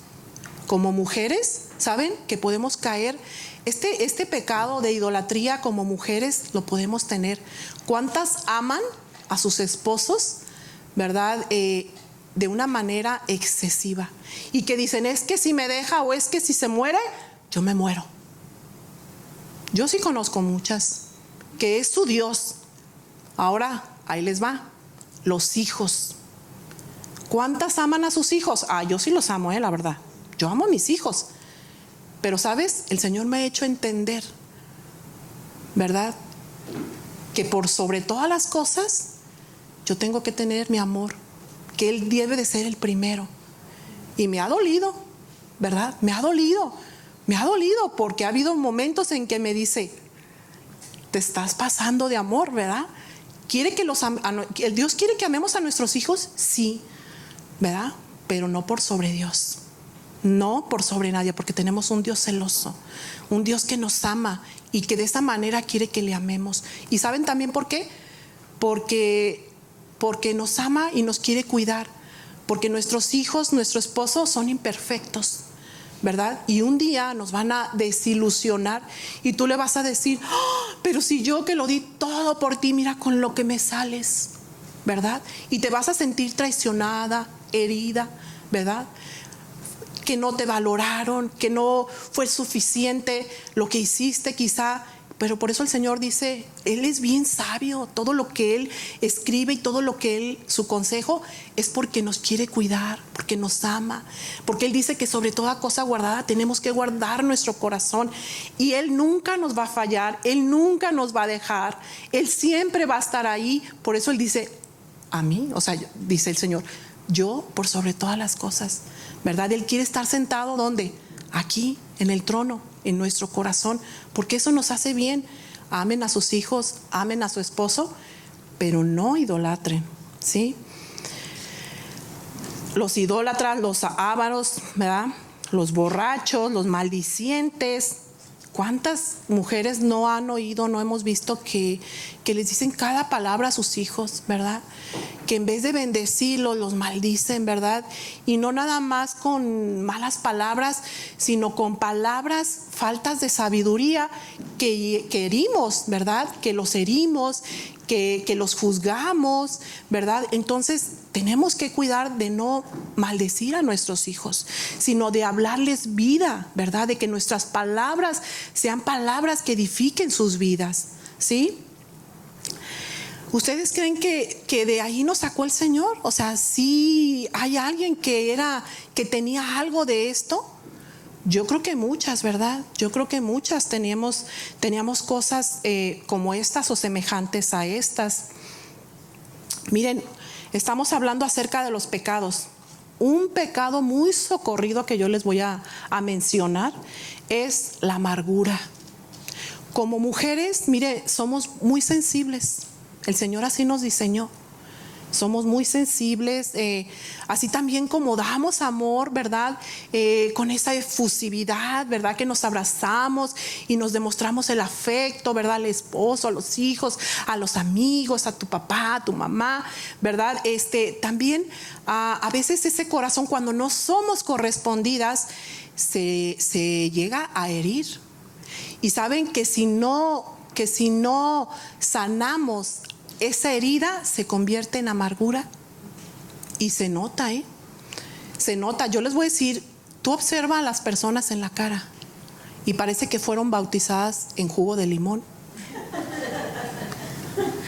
Como mujeres, ¿saben? Que podemos caer. Este pecado de idolatría como mujeres lo podemos tener. ¿Cuántas aman a sus esposos, verdad? de una manera excesiva y que dicen, es que si me deja o es que si se muere, yo me muero. Yo sí conozco muchas que es su Dios. Ahora, ahí les va, los hijos. ¿Cuántas aman a sus hijos? Yo sí los amo, la verdad. Yo amo a mis hijos. Pero, ¿sabes? El Señor me ha hecho entender, ¿verdad? Que por sobre todas las cosas, yo tengo que tener mi amor, que Él debe de ser el primero. Y me ha dolido, ¿verdad? Me ha dolido porque ha habido momentos en que me dice, te estás pasando de amor, ¿verdad? Dios quiere que amemos a nuestros hijos, sí, ¿verdad? Pero no por sobre Dios, no por sobre nadie, porque tenemos un Dios celoso, un Dios que nos ama y que de esa manera quiere que le amemos. ¿Y saben también por qué? Porque nos ama y nos quiere cuidar, porque nuestros hijos, nuestro esposo son imperfectos, ¿verdad? Y un día nos van a desilusionar y tú le vas a decir, pero si yo que lo di todo por ti, mira con lo que me sales, ¿verdad? Y te vas a sentir traicionada, herida, ¿verdad? Que no te valoraron, que no fue suficiente lo que hiciste quizá. Pero por eso el Señor dice, Él es bien sabio, todo lo que Él escribe y todo lo que Él, su consejo, es porque nos quiere cuidar, porque nos ama, porque Él dice que sobre toda cosa guardada tenemos que guardar nuestro corazón y Él nunca nos va a fallar, Él nunca nos va a dejar, Él siempre va a estar ahí. Por eso Él dice, a mí, o sea, dice el Señor, yo por sobre todas las cosas, ¿verdad? Él quiere estar sentado, ¿dónde? Aquí, en el trono, en nuestro corazón, porque eso nos hace bien. Amen a sus hijos, amen a su esposo, pero no idolatren, ¿sí? Los idólatras, los ávaros, ¿verdad? Los borrachos, los maldicientes. ¿Cuántas mujeres no han oído, no hemos visto que les dicen cada palabra a sus hijos, ¿verdad? Que en vez de bendecirlos, los maldicen, ¿verdad? Y no nada más con malas palabras, sino con palabras faltas de sabiduría que herimos, ¿verdad? Que los herimos, que los juzgamos, ¿verdad? Entonces tenemos que cuidar de no maldecir a nuestros hijos, sino de hablarles vida, ¿verdad? De que nuestras palabras sean palabras que edifiquen sus vidas, ¿sí? ¿Ustedes creen que de ahí nos sacó el Señor? O sea, ¿sí hay alguien que tenía algo de esto? Yo creo que muchas, ¿verdad? Yo creo que muchas teníamos cosas como estas o semejantes a estas. Miren, estamos hablando acerca de los pecados. Un pecado muy socorrido que yo les voy a mencionar es la amargura. Como mujeres, mire, somos muy sensibles. El Señor así nos diseñó. Somos muy sensibles, así también como damos amor, ¿verdad? Con esa efusividad, ¿verdad? Que nos abrazamos y nos demostramos el afecto, ¿verdad? Al esposo, a los hijos, a los amigos, a tu papá, a tu mamá, ¿verdad? También a veces ese corazón, cuando no somos correspondidas, se llega a herir. Y saben que si no sanamos esa herida, se convierte en amargura y se nota, se nota. Yo les voy a decir, tú observa a las personas en la cara y parece que fueron bautizadas en jugo de limón.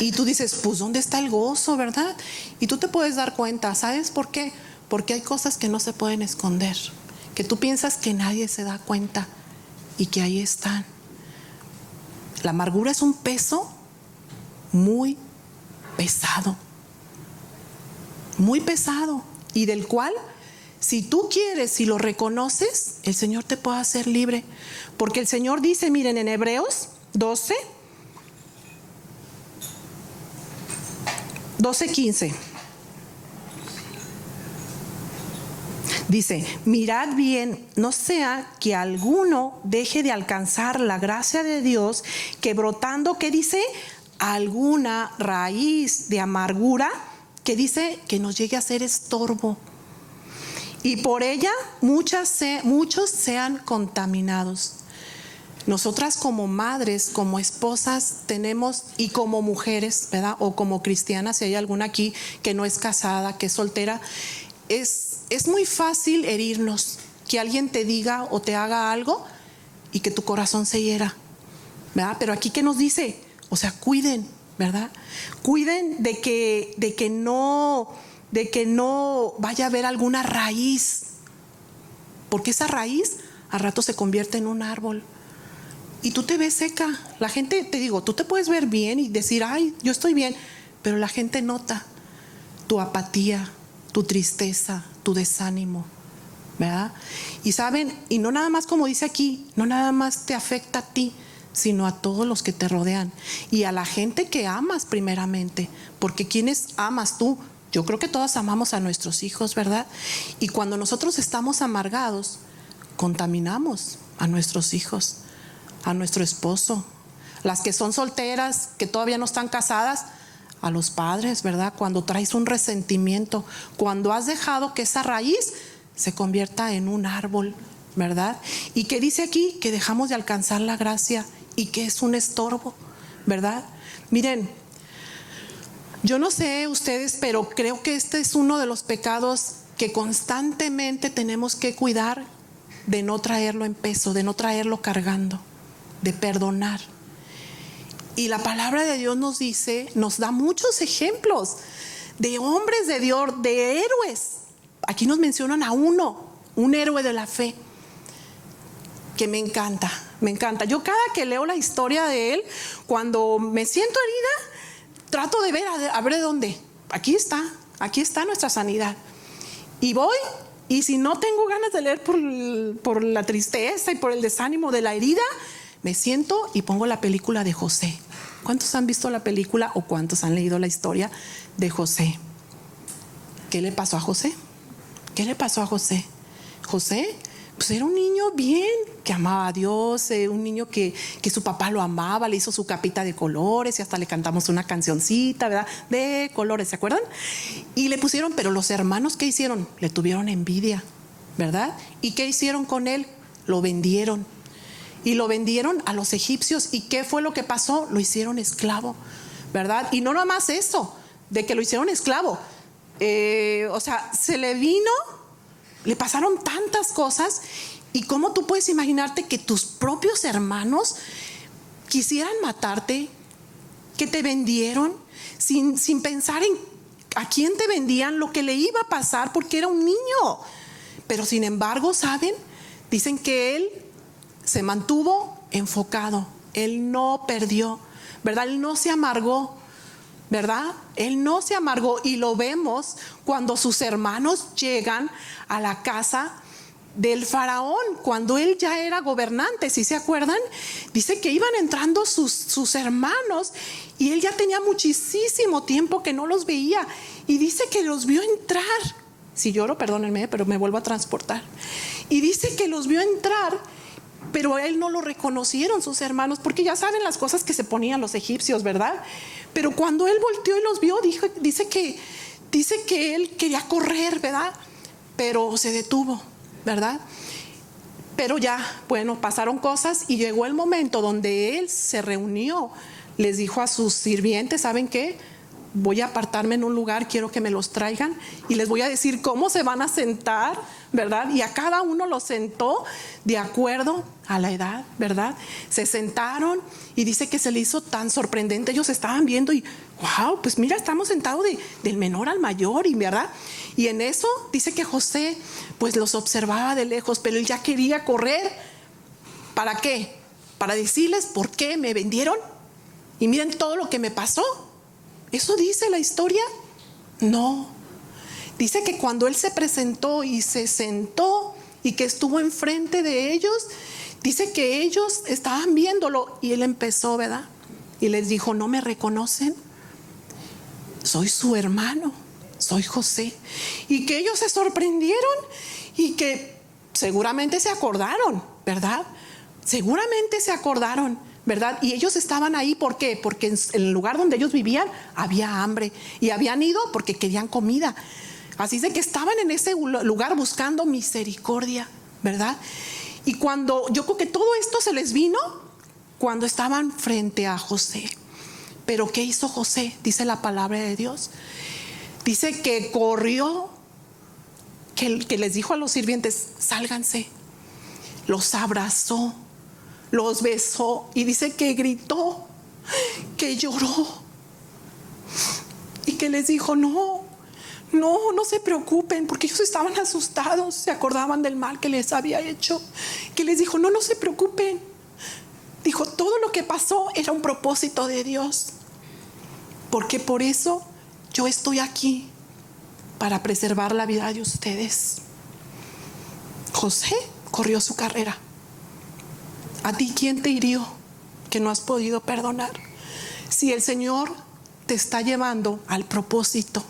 Y tú dices, pues ¿dónde está el gozo, verdad? Y tú te puedes dar cuenta, ¿sabes por qué? Porque hay cosas que no se pueden esconder, que tú piensas que nadie se da cuenta y que ahí están. La amargura es un peso muy pesado, muy pesado, y del cual, si tú quieres, si lo reconoces, el Señor te puede hacer libre, porque el Señor dice, miren, en Hebreos 12:15 dice, mirad bien, no sea que alguno deje de alcanzar la gracia de Dios, que brotando, ¿qué dice? Alguna raíz de amargura, que dice que nos llegue a ser estorbo, y por ella muchos sean contaminados. Nosotras como madres, como esposas tenemos, y como mujeres, ¿verdad? O como cristianas, si hay alguna aquí que no es casada, que es soltera, es muy fácil herirnos, que alguien te diga o te haga algo y que tu corazón se hiera, ¿verdad? Pero aquí, ¿qué nos dice? O sea, cuiden, ¿verdad? Cuiden de que no vaya a haber alguna raíz, porque esa raíz al rato se convierte en un árbol y tú te ves seca. La gente, te digo, tú te puedes ver bien y decir, ay, yo estoy bien, pero la gente nota tu apatía, tu tristeza, tu desánimo, ¿verdad? Y saben, y no nada más, como dice aquí, no nada más te afecta a ti, sino a todos los que te rodean y a la gente que amas primeramente, porque ¿quiénes amas tú? Yo creo que todos amamos a nuestros hijos, ¿verdad? Y cuando nosotros estamos amargados, contaminamos a nuestros hijos, a nuestro esposo. Las que son solteras, que todavía no están casadas, a los padres, ¿verdad? Cuando traes un resentimiento, cuando has dejado que esa raíz se convierta en un árbol, ¿verdad? Y que dice aquí que dejamos de alcanzar la gracia y que es un estorbo, ¿verdad? Miren, yo no sé ustedes, pero creo que este es uno de los pecados que constantemente tenemos que cuidar, de no traerlo en peso, de no traerlo cargando, de perdonar. Y la palabra de Dios nos dice, nos da muchos ejemplos de hombres de Dios, de héroes. Aquí nos mencionan a uno, un héroe de la fe, que me encanta, me encanta. Yo cada que leo la historia de él, cuando me siento herida, trato de ver a ver de dónde. Aquí está nuestra sanidad. Y voy, y si no tengo ganas de leer por la tristeza y por el desánimo de la herida, me siento y pongo la película de José. ¿Cuántos han visto la película o cuántos han leído la historia de José? ¿Qué le pasó a José? ¿Qué le pasó a José? José, pues era un niño bien, que amaba a Dios, un niño que su papá lo amaba, le hizo su capita de colores y hasta le cantamos una cancioncita, ¿verdad? De colores, ¿se acuerdan? Y le pusieron, pero los hermanos, ¿qué hicieron? Le tuvieron envidia, ¿verdad? ¿Y qué hicieron con él? Lo vendieron. Y lo vendieron a los egipcios. ¿Y qué fue lo que pasó? Lo hicieron esclavo, ¿verdad? Y no nomás eso, de que lo hicieron esclavo. O sea, se le vino, le pasaron tantas cosas. ¿Y cómo tú puedes imaginarte que tus propios hermanos quisieran matarte? Que te vendieron sin pensar en a quién te vendían, lo que le iba a pasar, porque era un niño. Pero sin embargo, ¿saben? Dicen que él se mantuvo enfocado, él no perdió, ¿verdad? Él no se amargó, ¿verdad? Él no se amargó, y lo vemos cuando sus hermanos llegan a la casa del faraón, cuando él ya era gobernante, ¿sí se acuerdan? Dice que iban entrando sus hermanos y él ya tenía muchísimo tiempo que no los veía, y dice que los vio entrar. Si lloro, perdónenme, pero me vuelvo a transportar. Y dice que los vio entrar, pero a él no lo reconocieron sus hermanos, porque ya saben las cosas que se ponían los egipcios, ¿verdad? Pero cuando él volteó y los vio, dice que él quería correr, ¿verdad? Pero se detuvo, ¿verdad? Pero ya, bueno, pasaron cosas y llegó el momento donde él se reunió. Les dijo a sus sirvientes, ¿saben qué? Voy a apartarme en un lugar, quiero que me los traigan y les voy a decir cómo se van a sentar, ¿verdad? Y a cada uno los sentó de acuerdo a la edad, ¿verdad? Se sentaron y dice que se le hizo tan sorprendente. Ellos estaban viendo y, wow, pues mira, estamos sentados del menor al mayor, y ¿verdad? Y en eso dice que José pues los observaba de lejos, pero él ya quería correr. ¿Para qué? Para decirles por qué me vendieron y miren todo lo que me pasó. ¿Eso dice la historia? No. Dice que cuando él se presentó y se sentó y que estuvo enfrente de ellos, dice que ellos estaban viéndolo y él empezó, ¿verdad? Y les dijo, ¿no me reconocen? Soy su hermano, soy José. Y que ellos se sorprendieron y que seguramente se acordaron, ¿verdad? Seguramente se acordaron, ¿verdad? Y ellos estaban ahí, ¿por qué? Porque en el lugar donde ellos vivían había hambre y habían ido porque querían comida. Así de que estaban en ese lugar buscando misericordia, ¿verdad? Y cuando, yo creo que todo esto se les vino cuando estaban frente a José. Pero ¿qué hizo José? Dice la palabra de Dios. Dice que corrió que les dijo a los sirvientes, sálganse. Los abrazó, los besó y dice que gritó, que lloró y que les dijo, no se preocupen, porque ellos estaban asustados, se acordaban del mal que les había hecho, que les dijo, no se preocupen. Dijo, todo lo que pasó era un propósito de Dios, porque por eso yo estoy aquí, para preservar la vida de ustedes. José corrió su carrera. ¿A ti quién te hirió que no has podido perdonar? Si el Señor te está llevando al propósito,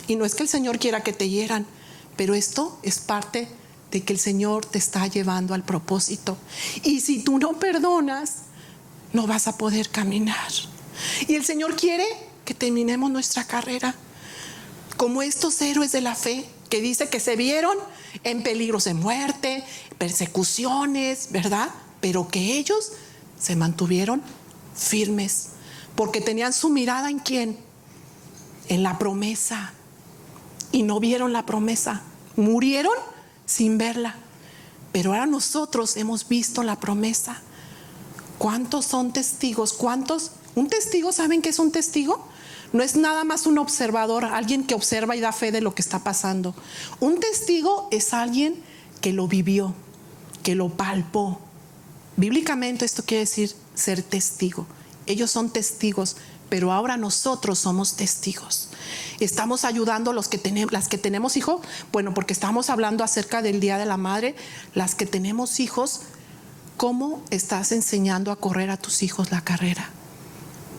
y no es que el Señor quiera que te hieran, pero esto es parte de que el Señor te está llevando al propósito. Y si tú no perdonas, no vas a poder caminar. Y el Señor quiere que terminemos nuestra carrera como estos héroes de la fe, que dice que se vieron en peligros de muerte, persecuciones, ¿verdad? Pero que ellos se mantuvieron firmes, porque tenían su mirada ¿en quién? En la promesa. Y no vieron la promesa, murieron sin verla. Pero ahora nosotros hemos visto la promesa. ¿Cuántos son testigos? ¿Cuántos? ¿Un testigo? ¿Saben qué es un testigo? No es nada más un observador, alguien que observa y da fe de lo que está pasando. Un testigo es alguien que lo vivió, que lo palpó. Bíblicamente esto quiere decir ser testigo. Ellos son testigos, pero ahora nosotros somos testigos. Estamos ayudando a las que tenemos hijos, bueno, porque estamos hablando acerca del Día de la Madre, las que tenemos hijos, ¿cómo estás enseñando a correr a tus hijos la carrera?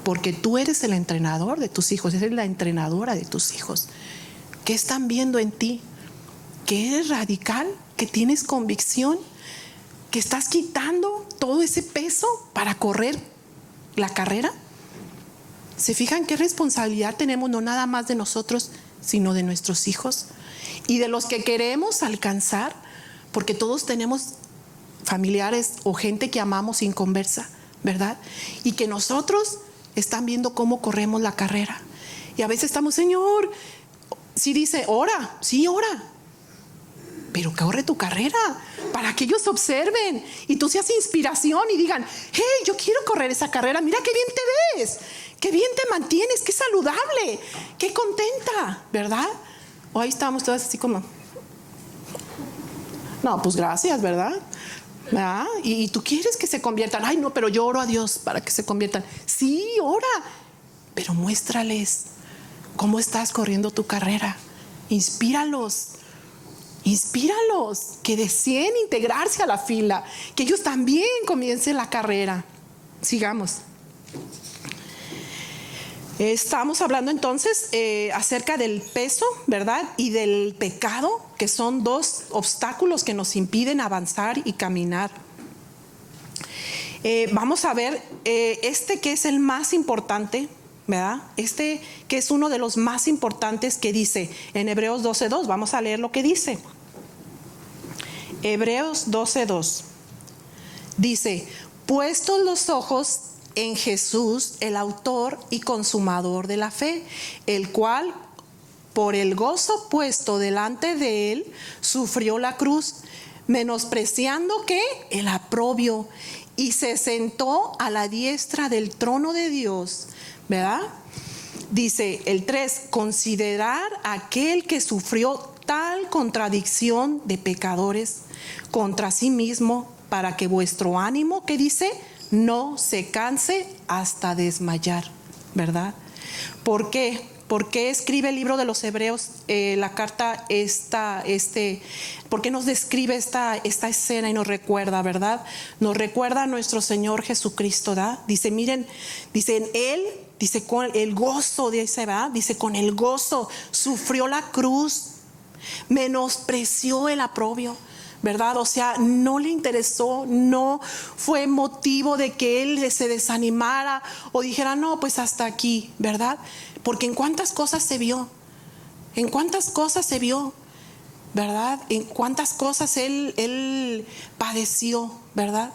Porque tú eres el entrenador de tus hijos, eres la entrenadora de tus hijos. ¿Qué están viendo en ti? ¿Que eres radical? ¿Que tienes convicción? ¿Que estás quitando todo ese peso para correr la carrera? ¿Se fijan qué responsabilidad tenemos, no nada más de nosotros, sino de nuestros hijos? Y de los que queremos alcanzar, porque todos tenemos familiares o gente que amamos inconversa, ¿verdad? Y que nosotros están viendo cómo corremos la carrera. Y a veces estamos, Señor, sí dice, ora, sí ora, pero corre tu carrera para que ellos observen y tú seas inspiración y digan, hey, yo quiero correr esa carrera, mira qué bien te ves, qué bien te mantienes, qué saludable, qué contenta, ¿verdad? O ahí estamos todas así como, no, pues gracias, ¿verdad? ¿Ah? Y tú quieres que se conviertan. Ay, no, pero yo oro a Dios para que se conviertan. Sí, ora, pero muéstrales cómo estás corriendo tu carrera. Inspíralos, que deseen integrarse a la fila, que ellos también comiencen la carrera. Sigamos. Estamos hablando entonces acerca del peso, ¿verdad? Y del pecado, que son dos obstáculos que nos impiden avanzar y caminar. Vamos a ver este que es el más importante, ¿verdad? Este que es uno de los más importantes que dice en Hebreos 12:2. Vamos a leer lo que dice. Hebreos 12:2. Dice, puestos los ojos en Jesús, el autor y consumador de la fe, el cual por el gozo puesto delante de él sufrió la cruz, menospreciando ¿qué? El oprobio, y se sentó a la diestra del trono de Dios, ¿verdad? Dice el 3, considerar aquel que sufrió tal contradicción de pecadores contra sí mismo, para que vuestro ánimo, ¿qué dice? No se canse hasta desmayar, ¿verdad? ¿Por qué? ¿Por qué escribe el libro de los Hebreos la carta por qué nos describe esta escena y nos recuerda, ¿verdad? Nos recuerda a nuestro Señor Jesucristo, ¿verdad? Dice, miren, dice en Él, dice con el gozo, dice, ¿verdad? Dice con el gozo sufrió la cruz, menospreció el oprobio, ¿verdad? O sea, no le interesó, no fue motivo de que él se desanimara o dijera, no, pues hasta aquí, ¿verdad? Porque en cuántas cosas se vio, ¿verdad? En cuántas cosas él padeció, ¿verdad?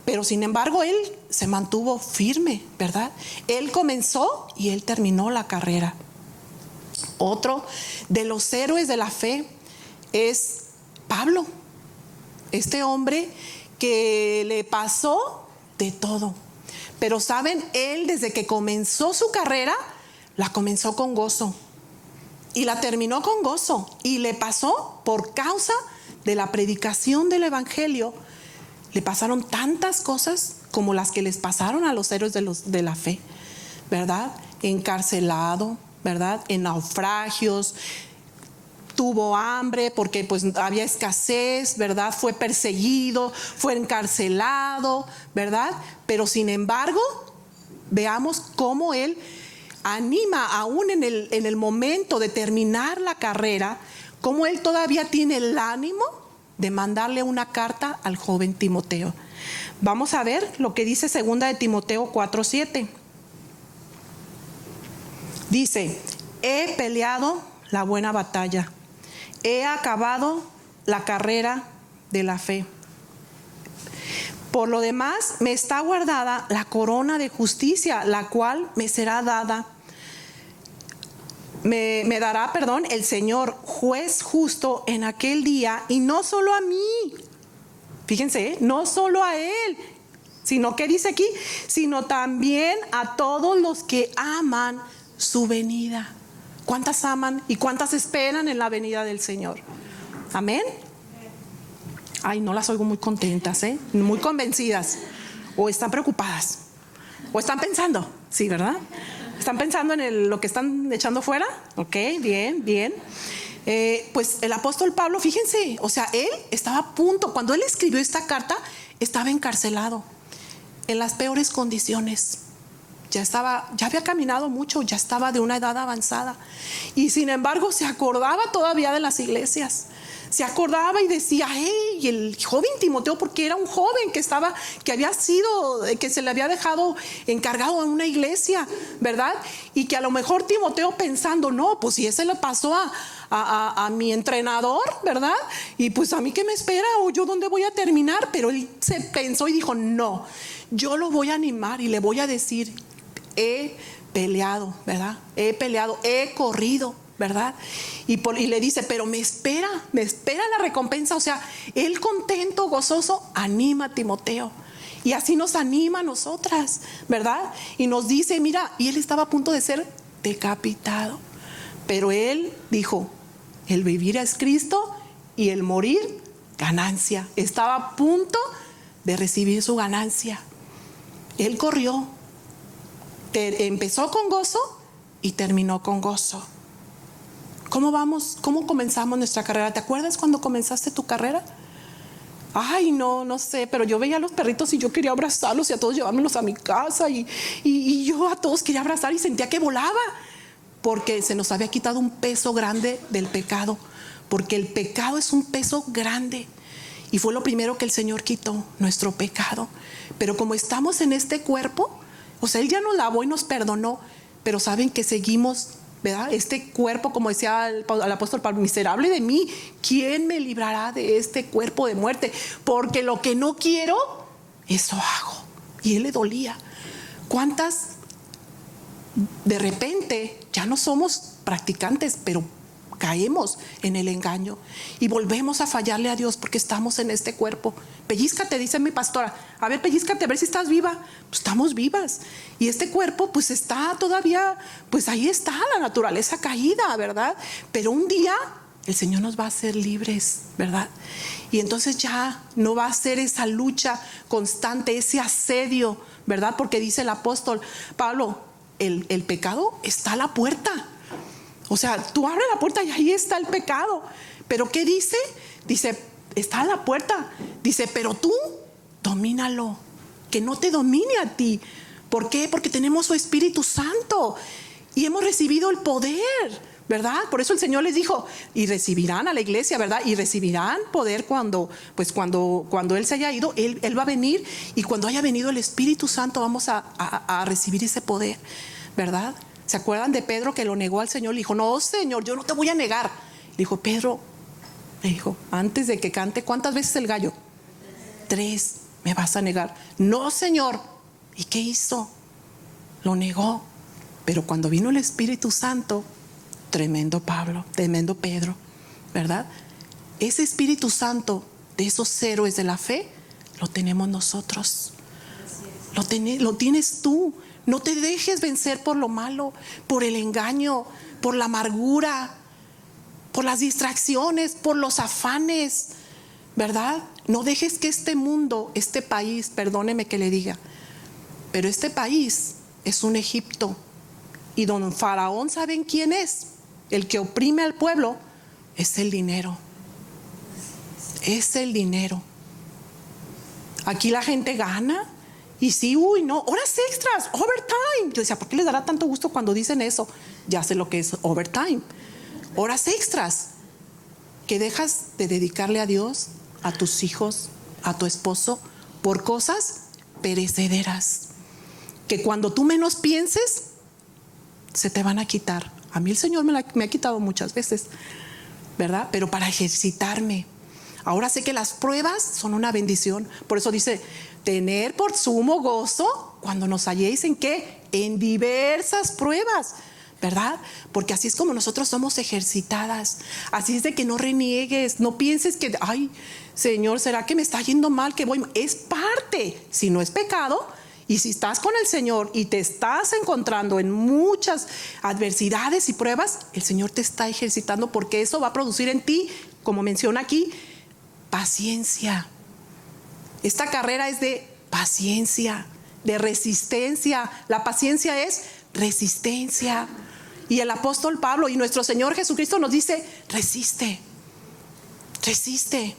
Pero sin embargo, él se mantuvo firme, ¿verdad? Él comenzó y él terminó la carrera. Otro de los héroes de la fe, es Pablo, este hombre que le pasó de todo. Pero saben, él desde que comenzó su carrera, la comenzó con gozo y la terminó con gozo, y le pasó por causa de la predicación del evangelio. Le pasaron tantas cosas como las que les pasaron a los héroes de la fe, ¿verdad? Encarcelado, ¿verdad? En naufragios, tuvo hambre porque pues había escasez, ¿verdad? Fue perseguido, fue encarcelado, ¿verdad? Pero sin embargo, veamos cómo él anima aún en el momento de terminar la carrera, cómo él todavía tiene el ánimo de mandarle una carta al joven Timoteo. Vamos a ver lo que dice 2 de Timoteo 4:7. Dice: he peleado la buena batalla, he acabado la carrera de la fe. Por lo demás, me está guardada la corona de justicia, la cual me será dada. Me dará, el Señor, juez justo, en aquel día, y no solo a mí. Fíjense, no solo a él, sino que dice aquí, sino también a todos los que aman su venida. ¿Cuántas aman y cuántas esperan en la venida del Señor? Amén. Ay, no las oigo muy contentas, muy convencidas. O están preocupadas. O están pensando. Sí, ¿verdad? ¿Están pensando en lo que están echando fuera? Ok, bien, bien. Pues el apóstol Pablo, fíjense, o sea, él estaba a punto, cuando él escribió esta carta, estaba encarcelado, en las peores condiciones. Ya había caminado mucho, ya estaba de una edad avanzada. Y sin embargo, se acordaba todavía de las iglesias. Se acordaba y decía, hey, el joven Timoteo, porque era un joven que se le había dejado encargado en una iglesia, ¿verdad? Y que a lo mejor Timoteo pensando, no, pues si ese le pasó a mi entrenador, ¿verdad? Y pues a mí qué me espera, o yo dónde voy a terminar. Pero él se pensó y dijo, no, yo lo voy a animar y le voy a decir, he peleado, ¿verdad? He peleado, he corrido, ¿verdad? Y le dice, pero me espera la recompensa. O sea, él contento, gozoso, anima a Timoteo. Y así nos anima a nosotras, ¿verdad? Y nos dice, mira, y él estaba a punto de ser decapitado. Pero él dijo, el vivir es Cristo y el morir, ganancia. Estaba a punto de recibir su ganancia. Él corrió. Empezó con gozo y terminó con gozo. ¿Cómo vamos? ¿Cómo comenzamos nuestra carrera? ¿Te acuerdas cuando comenzaste tu carrera? Ay, no sé, pero yo veía a los perritos y yo quería abrazarlos y a todos llevármelos a mi casa y yo a todos quería abrazar y sentía que volaba, porque se nos había quitado un peso grande del pecado, porque el pecado es un peso grande y fue lo primero que el Señor quitó, nuestro pecado. Pero como estamos en este cuerpo, o sea, Él ya nos lavó y nos perdonó, pero saben que seguimos, ¿verdad? Este cuerpo, como decía el apóstol Pablo, miserable de mí, ¿quién me librará de este cuerpo de muerte? Porque lo que no quiero, eso hago. Y él le dolía. ¿Cuántas de repente ya no somos practicantes, pero caemos en el engaño y volvemos a fallarle a Dios porque estamos en este cuerpo? Pellízcate, dice mi pastora, a ver, pellízcate a ver si estás viva. Pues estamos vivas y este cuerpo pues está todavía, pues ahí está la naturaleza caída, ¿verdad? Pero un día el Señor nos va a hacer libres, ¿verdad? Y entonces ya no va a ser esa lucha constante, ese asedio, ¿verdad? Porque dice el apóstol Pablo, el pecado está a la puerta. O sea, tú abres la puerta y ahí está el pecado. ¿Pero qué dice? Dice, está a la puerta. Dice, pero tú domínalo, que no te domine a ti. ¿Por qué? Porque tenemos su Espíritu Santo y hemos recibido el poder, ¿verdad? Por eso el Señor les dijo, y recibirán a la iglesia, ¿verdad? Y recibirán poder cuando Él se haya ido, Él va a venir, y cuando haya venido el Espíritu Santo vamos a recibir ese poder, ¿verdad? ¿Se acuerdan de Pedro que lo negó al Señor? Le dijo, no, Señor, yo no te voy a negar. Le dijo, Pedro, le dijo, antes de que cante, ¿cuántas veces el gallo? 3 me vas a negar. No, Señor. ¿Y qué hizo? Lo negó. Pero cuando vino el Espíritu Santo, tremendo Pedro, ¿verdad? ese Espíritu Santo de esos héroes de la fe lo tenemos nosotros. Lo tienes tú. No te dejes vencer por lo malo, por el engaño, por la amargura, por las distracciones, por los afanes, ¿verdad? No dejes que este mundo, este país, perdóneme que le diga, pero este país es un Egipto. Y don Faraón, ¿saben quién es? El que oprime al pueblo es el dinero. Es el dinero. Aquí la gente gana. Y sí, no, horas extras, overtime. Yo decía, ¿por qué les dará tanto gusto cuando dicen eso? Ya sé lo que es overtime. Horas extras que dejas de dedicarle a Dios, a tus hijos, a tu esposo, por cosas perecederas, que cuando tú menos pienses, se te van a quitar. A mí el Señor me ha quitado muchas veces, ¿verdad? Pero para ejercitarme. Ahora sé que las pruebas son una bendición. Por eso dice, tener por sumo gozo cuando nos halléis en ¿qué? En diversas pruebas, ¿verdad? Porque así es como nosotros somos ejercitadas. Así es de que no reniegues, no pienses que, ay, Señor, ¿será que me está yendo mal? Que voy. Es parte, si no es pecado. Y si estás con el Señor y te estás encontrando en muchas adversidades y pruebas, el Señor te está ejercitando, porque eso va a producir en ti, como menciona aquí, paciencia. Esta carrera es de paciencia, de resistencia. La paciencia es resistencia. Y el apóstol Pablo y nuestro Señor Jesucristo nos dice, resiste, resiste.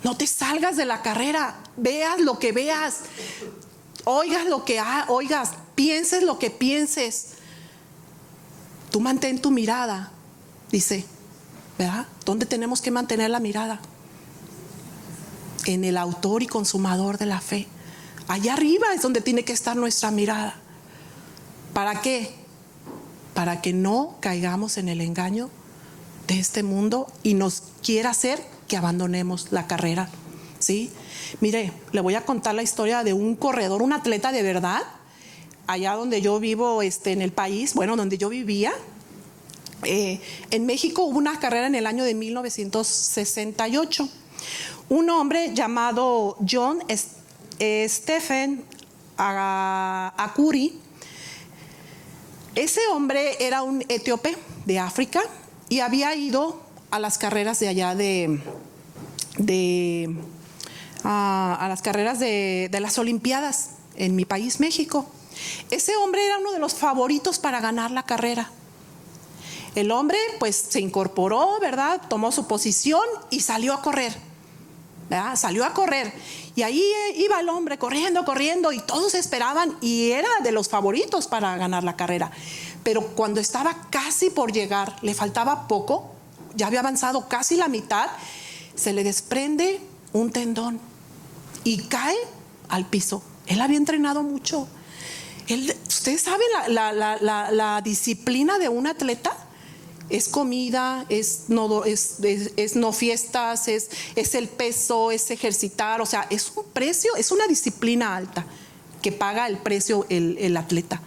No te salgas de la carrera, veas lo que veas, oigas lo que oigas, pienses lo que pienses. Tú mantén tu mirada, dice, ¿verdad? ¿Dónde tenemos que mantener la mirada? En el autor y consumador de la fe. Allá arriba es donde tiene que estar nuestra mirada. ¿Para qué? Para que no caigamos en el engaño de este mundo y nos quiera hacer que abandonemos la carrera, ¿sí? Mire, le voy a contar la historia de un corredor, un atleta de verdad, allá donde yo vivo, en el país, bueno, donde yo vivía. En México hubo una carrera en el año de 1968. Un hombre llamado John Stephen Akuri. Ese hombre era un etíope de África y había ido a las carreras de allá a las carreras de las Olimpiadas en mi país, México. Ese hombre era uno de los favoritos para ganar la carrera. El hombre pues se incorporó, ¿verdad? Tomó su posición y salió a correr, ¿verdad? Salió a correr. Y ahí iba el hombre corriendo, corriendo, y todos esperaban, y era de los favoritos para ganar la carrera. Pero cuando estaba casi por llegar, le faltaba poco, ya había avanzado casi la mitad, se le desprende un tendón y cae al piso. Él había entrenado mucho. ¿Ustedes saben la disciplina de un atleta? Es comida, es no fiestas, es el peso, es ejercitar. O sea, es un precio, es una disciplina alta que paga el precio el atleta.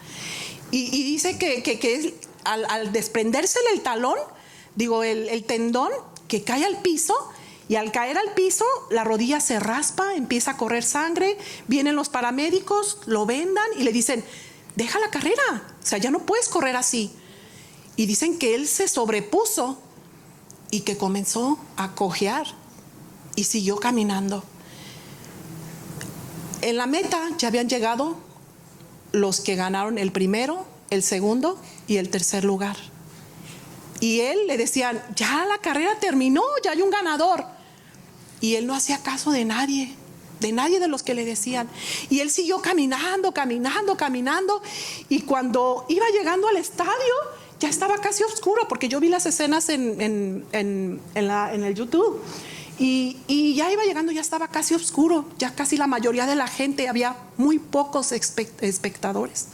Y dice que al desprendérsele el talón, el tendón, que cae al piso, y al caer al piso la rodilla se raspa, empieza a correr sangre, vienen los paramédicos, lo vendan y le dicen, deja la carrera, o sea, ya no puedes correr así. Y dicen que él se sobrepuso y que comenzó a cojear y siguió caminando. En la meta ya habían llegado los que ganaron el primero, el segundo y el tercer lugar. Y él le decían, ya la carrera terminó, ya hay un ganador. Y él no hacía caso de nadie de los que le decían. Y él siguió caminando, caminando, caminando. Y cuando iba llegando al estadio, ya estaba casi oscuro, porque yo vi las escenas en el YouTube. Y ya iba llegando, ya estaba casi oscuro, ya casi la mayoría de la gente, había muy pocos espectadores.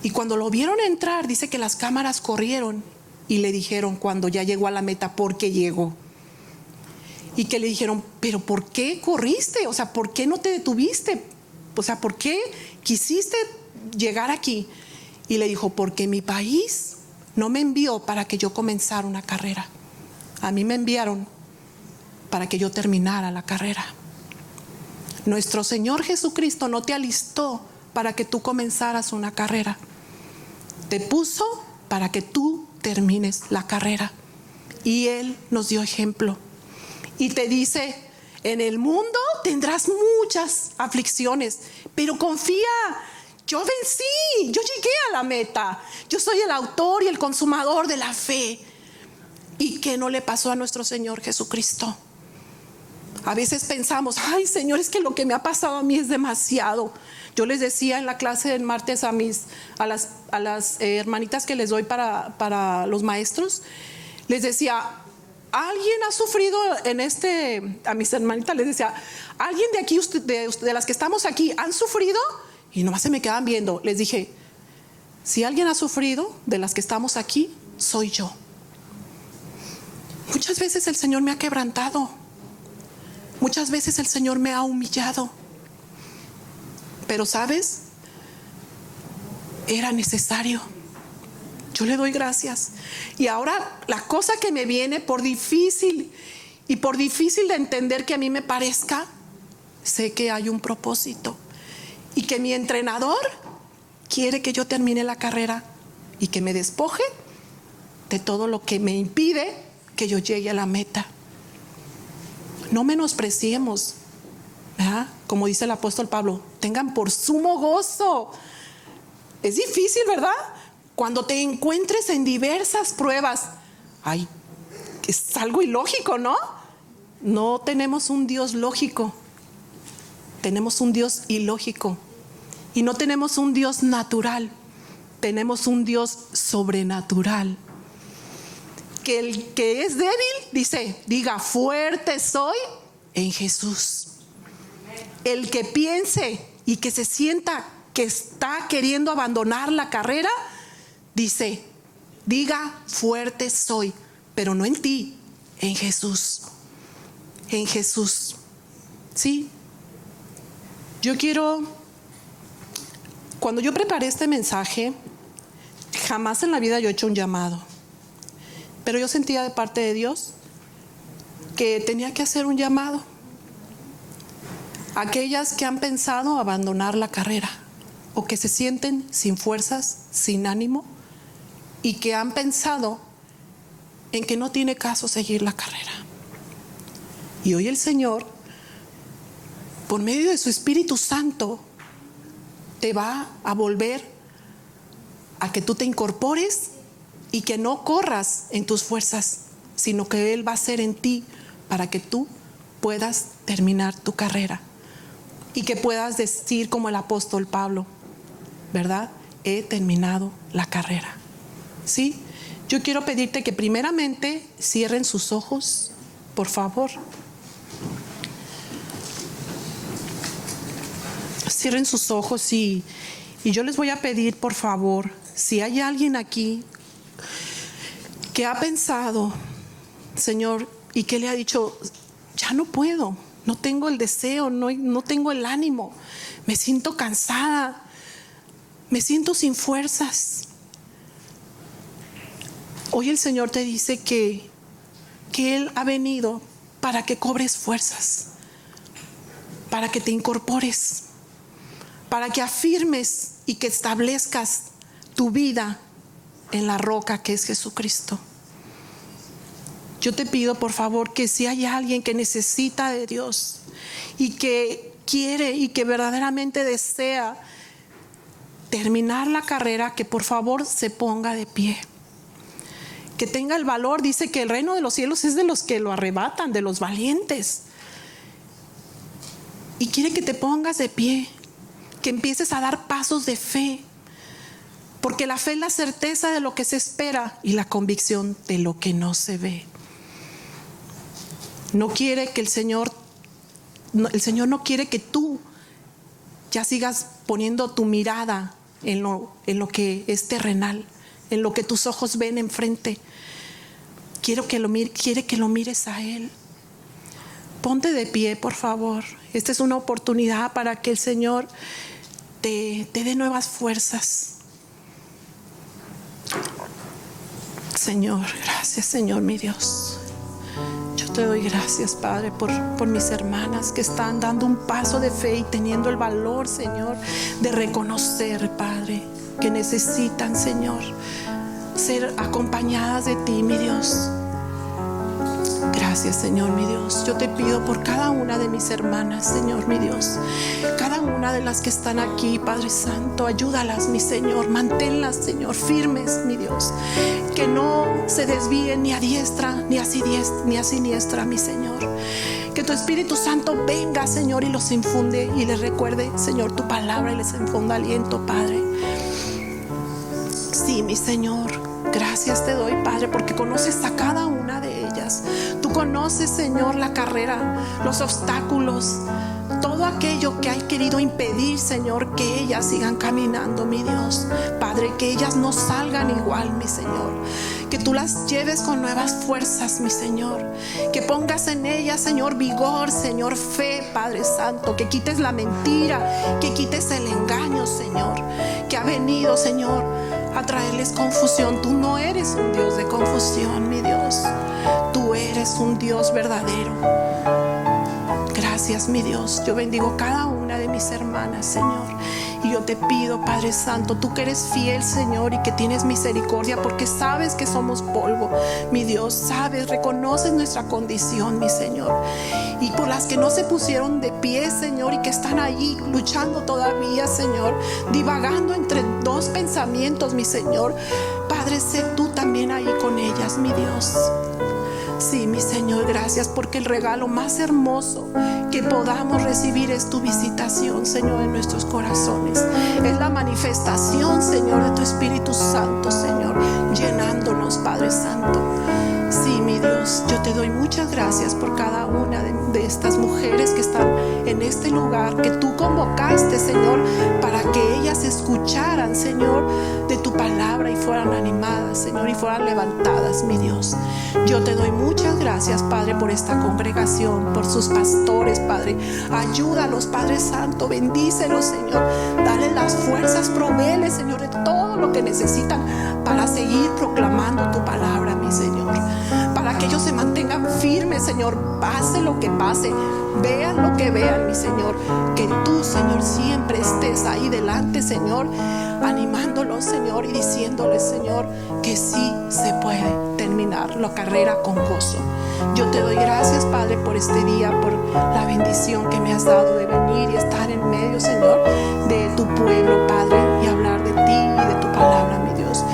Y cuando lo vieron entrar, dice que las cámaras corrieron y le dijeron cuando ya llegó a la meta, ¿por qué llegó? Y que le dijeron, ¿pero por qué corriste? O sea, ¿por qué no te detuviste? O sea, ¿por qué quisiste llegar aquí? Y le dijo, porque mi país no me envió para que yo comenzara una carrera. A mí me enviaron para que yo terminara la carrera. Nuestro Señor Jesucristo no te alistó para que tú comenzaras una carrera. Te puso para que tú termines la carrera. Y Él nos dio ejemplo. Y te dice, en el mundo tendrás muchas aflicciones, pero confía, yo vencí, yo llegué a la meta. Yo soy el autor y el consumador de la fe. ¿Y qué no le pasó a nuestro Señor Jesucristo? A veces pensamos, ay Señor, es que lo que me ha pasado a mí es demasiado. Yo les decía en la clase del martes a las hermanitas que les doy para los maestros, les decía, ¿alguien ha sufrido a mis hermanitas les decía, ¿alguien de aquí, de las que estamos aquí, han sufrido? Y nomás se me quedaban viendo. Les dije, si alguien ha sufrido de las que estamos aquí, soy yo. Muchas veces el Señor me ha quebrantado. Muchas veces el Señor me ha humillado. Pero ¿sabes? Era necesario. Yo le doy gracias. Y ahora la cosa que me viene, por difícil de entender que a mí me parezca, sé que hay un propósito. Y que mi entrenador quiere que yo termine la carrera y que me despoje de todo lo que me impide que yo llegue a la meta. No menospreciemos, ¿verdad? Como dice el apóstol Pablo, tengan por sumo gozo. Es difícil, ¿verdad? Cuando te encuentres en diversas pruebas. Ay, es algo ilógico, ¿no? No tenemos un Dios lógico. Tenemos un Dios ilógico. Y no tenemos un Dios natural. Tenemos un Dios sobrenatural. Que el que es débil, diga, fuerte soy en Jesús. El que piense y que se sienta que está queriendo abandonar la carrera, diga, fuerte soy, pero no en ti, en Jesús. En Jesús. Sí. Cuando yo preparé este mensaje, jamás en la vida yo he hecho un llamado. Pero yo sentía de parte de Dios que tenía que hacer un llamado. Aquellas que han pensado abandonar la carrera o que se sienten sin fuerzas, sin ánimo y que han pensado en que no tiene caso seguir la carrera. Y hoy el Señor, por medio de su Espíritu Santo, te va a volver a que tú te incorpores y que no corras en tus fuerzas, sino que Él va a hacer en ti para que tú puedas terminar tu carrera y que puedas decir como el apóstol Pablo, ¿verdad? He terminado la carrera. ¿Sí? Yo quiero pedirte que primeramente cierren sus ojos, por favor. Cierren sus ojos y yo les voy a pedir, por favor, si hay alguien aquí que ha pensado, Señor, y que le ha dicho, ya no puedo, no tengo el deseo, no tengo el ánimo, me siento cansada, me siento sin fuerzas. Hoy el Señor te dice que Él ha venido para que cobres fuerzas, para que te incorpores, para que afirmes y que establezcas tu vida en la roca que es Jesucristo. Yo te pido, por favor, que si hay alguien que necesita de Dios y que quiere y que verdaderamente desea terminar la carrera, que por favor se ponga de pie. Que tenga el valor. Dice que el reino de los cielos es de los que lo arrebatan, de los valientes. Y quiere que te pongas de pie, que empieces a dar pasos de fe. Porque la fe es la certeza de lo que se espera y la convicción de lo que no se ve. No quiere que el Señor no quiere que tú ya sigas poniendo tu mirada en lo que es terrenal, en lo que tus ojos ven enfrente. Quiere que lo mires a Él. Ponte de pie, por favor. Esta es una oportunidad para que el Señor te dé nuevas fuerzas. Señor, gracias, Señor, mi Dios. Yo te te doy gracias, Padre, por mis hermanas que están dando un paso de fe y teniendo el valor, Señor, de reconocer, Padre, que necesitan, Señor, ser acompañadas de ti, mi Dios. Gracias, Señor, mi Dios. Yo te pido por cada una de mis hermanas, Señor, mi Dios. Cada una de las que están aquí, Padre Santo, ayúdalas, mi Señor. Manténlas, Señor, firmes, mi Dios. Que no se desvíen ni a diestra ni a siniestra, mi Señor. Que tu Espíritu Santo venga, Señor, y los infunde y les recuerde, Señor, tu palabra y les infunda aliento, Padre. Sí, mi Señor. Gracias te doy, Padre, porque conoces a cada una de ellas. Tú conoces, Señor, la carrera, los obstáculos, todo aquello que hay querido impedir, Señor, que ellas sigan caminando, mi Dios. Padre, que ellas no salgan igual, mi Señor. Que tú las lleves con nuevas fuerzas, mi Señor. Que pongas en ellas, Señor, vigor, Señor, fe, Padre Santo. Que quites la mentira, que quites el engaño, Señor, que ha venido, Señor, a traerles confusión. Tú no eres un Dios de confusión, mi Dios. Tú eres un Dios verdadero. Gracias, mi Dios. Yo bendigo cada una de mis hermanas, Señor. Y yo te pido, Padre Santo, tú que eres fiel, Señor, y que tienes misericordia, porque sabes que somos polvo, mi Dios. Sabes, reconoces nuestra condición, mi Señor. Y por las que no se pusieron de pie, Señor, y que están allí luchando todavía, Señor, divagando entre dos pensamientos, mi Señor. Padre, sé tú también ahí con ellas, mi Dios. Sí, mi Señor, gracias, porque el regalo más hermoso que podamos recibir es tu visitación, Señor, en nuestros corazones. Es la manifestación, Señor, de tu Espíritu Santo, Señor, llenándonos, Padre Santo. Sí, mi Dios, yo te doy muchas gracias por cada una de estas mujeres que están en este lugar, que tú convocaste, Señor, para que ellas escucharan, Señor, de tu palabra y fueran animadas, Señor, y fueran levantadas, mi Dios. Yo te doy muchas gracias, Padre, por esta congregación, por sus pastores, Padre. Ayúdalos, Padre Santo, bendícelos, Señor. Dale las fuerzas, provéeles, Señor, de todo lo que necesitan para seguir proclamando tu palabra, mi Señor. Para que ellos se mantengan firmes, Señor, pase lo que pase, vean lo que vean, mi Señor. Que tú, Señor, siempre estés ahí delante, Señor, animándolos, Señor, y diciéndoles, Señor, que sí se puede terminar la carrera con gozo. Yo te doy gracias, Padre, por este día, por la bendición que me has dado de venir y estar en medio, Señor, de tu pueblo, Padre, y hablar de ti y de tu palabra, mi Dios.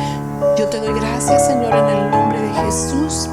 Yo te doy gracias, Señor, en el nombre de Jesús.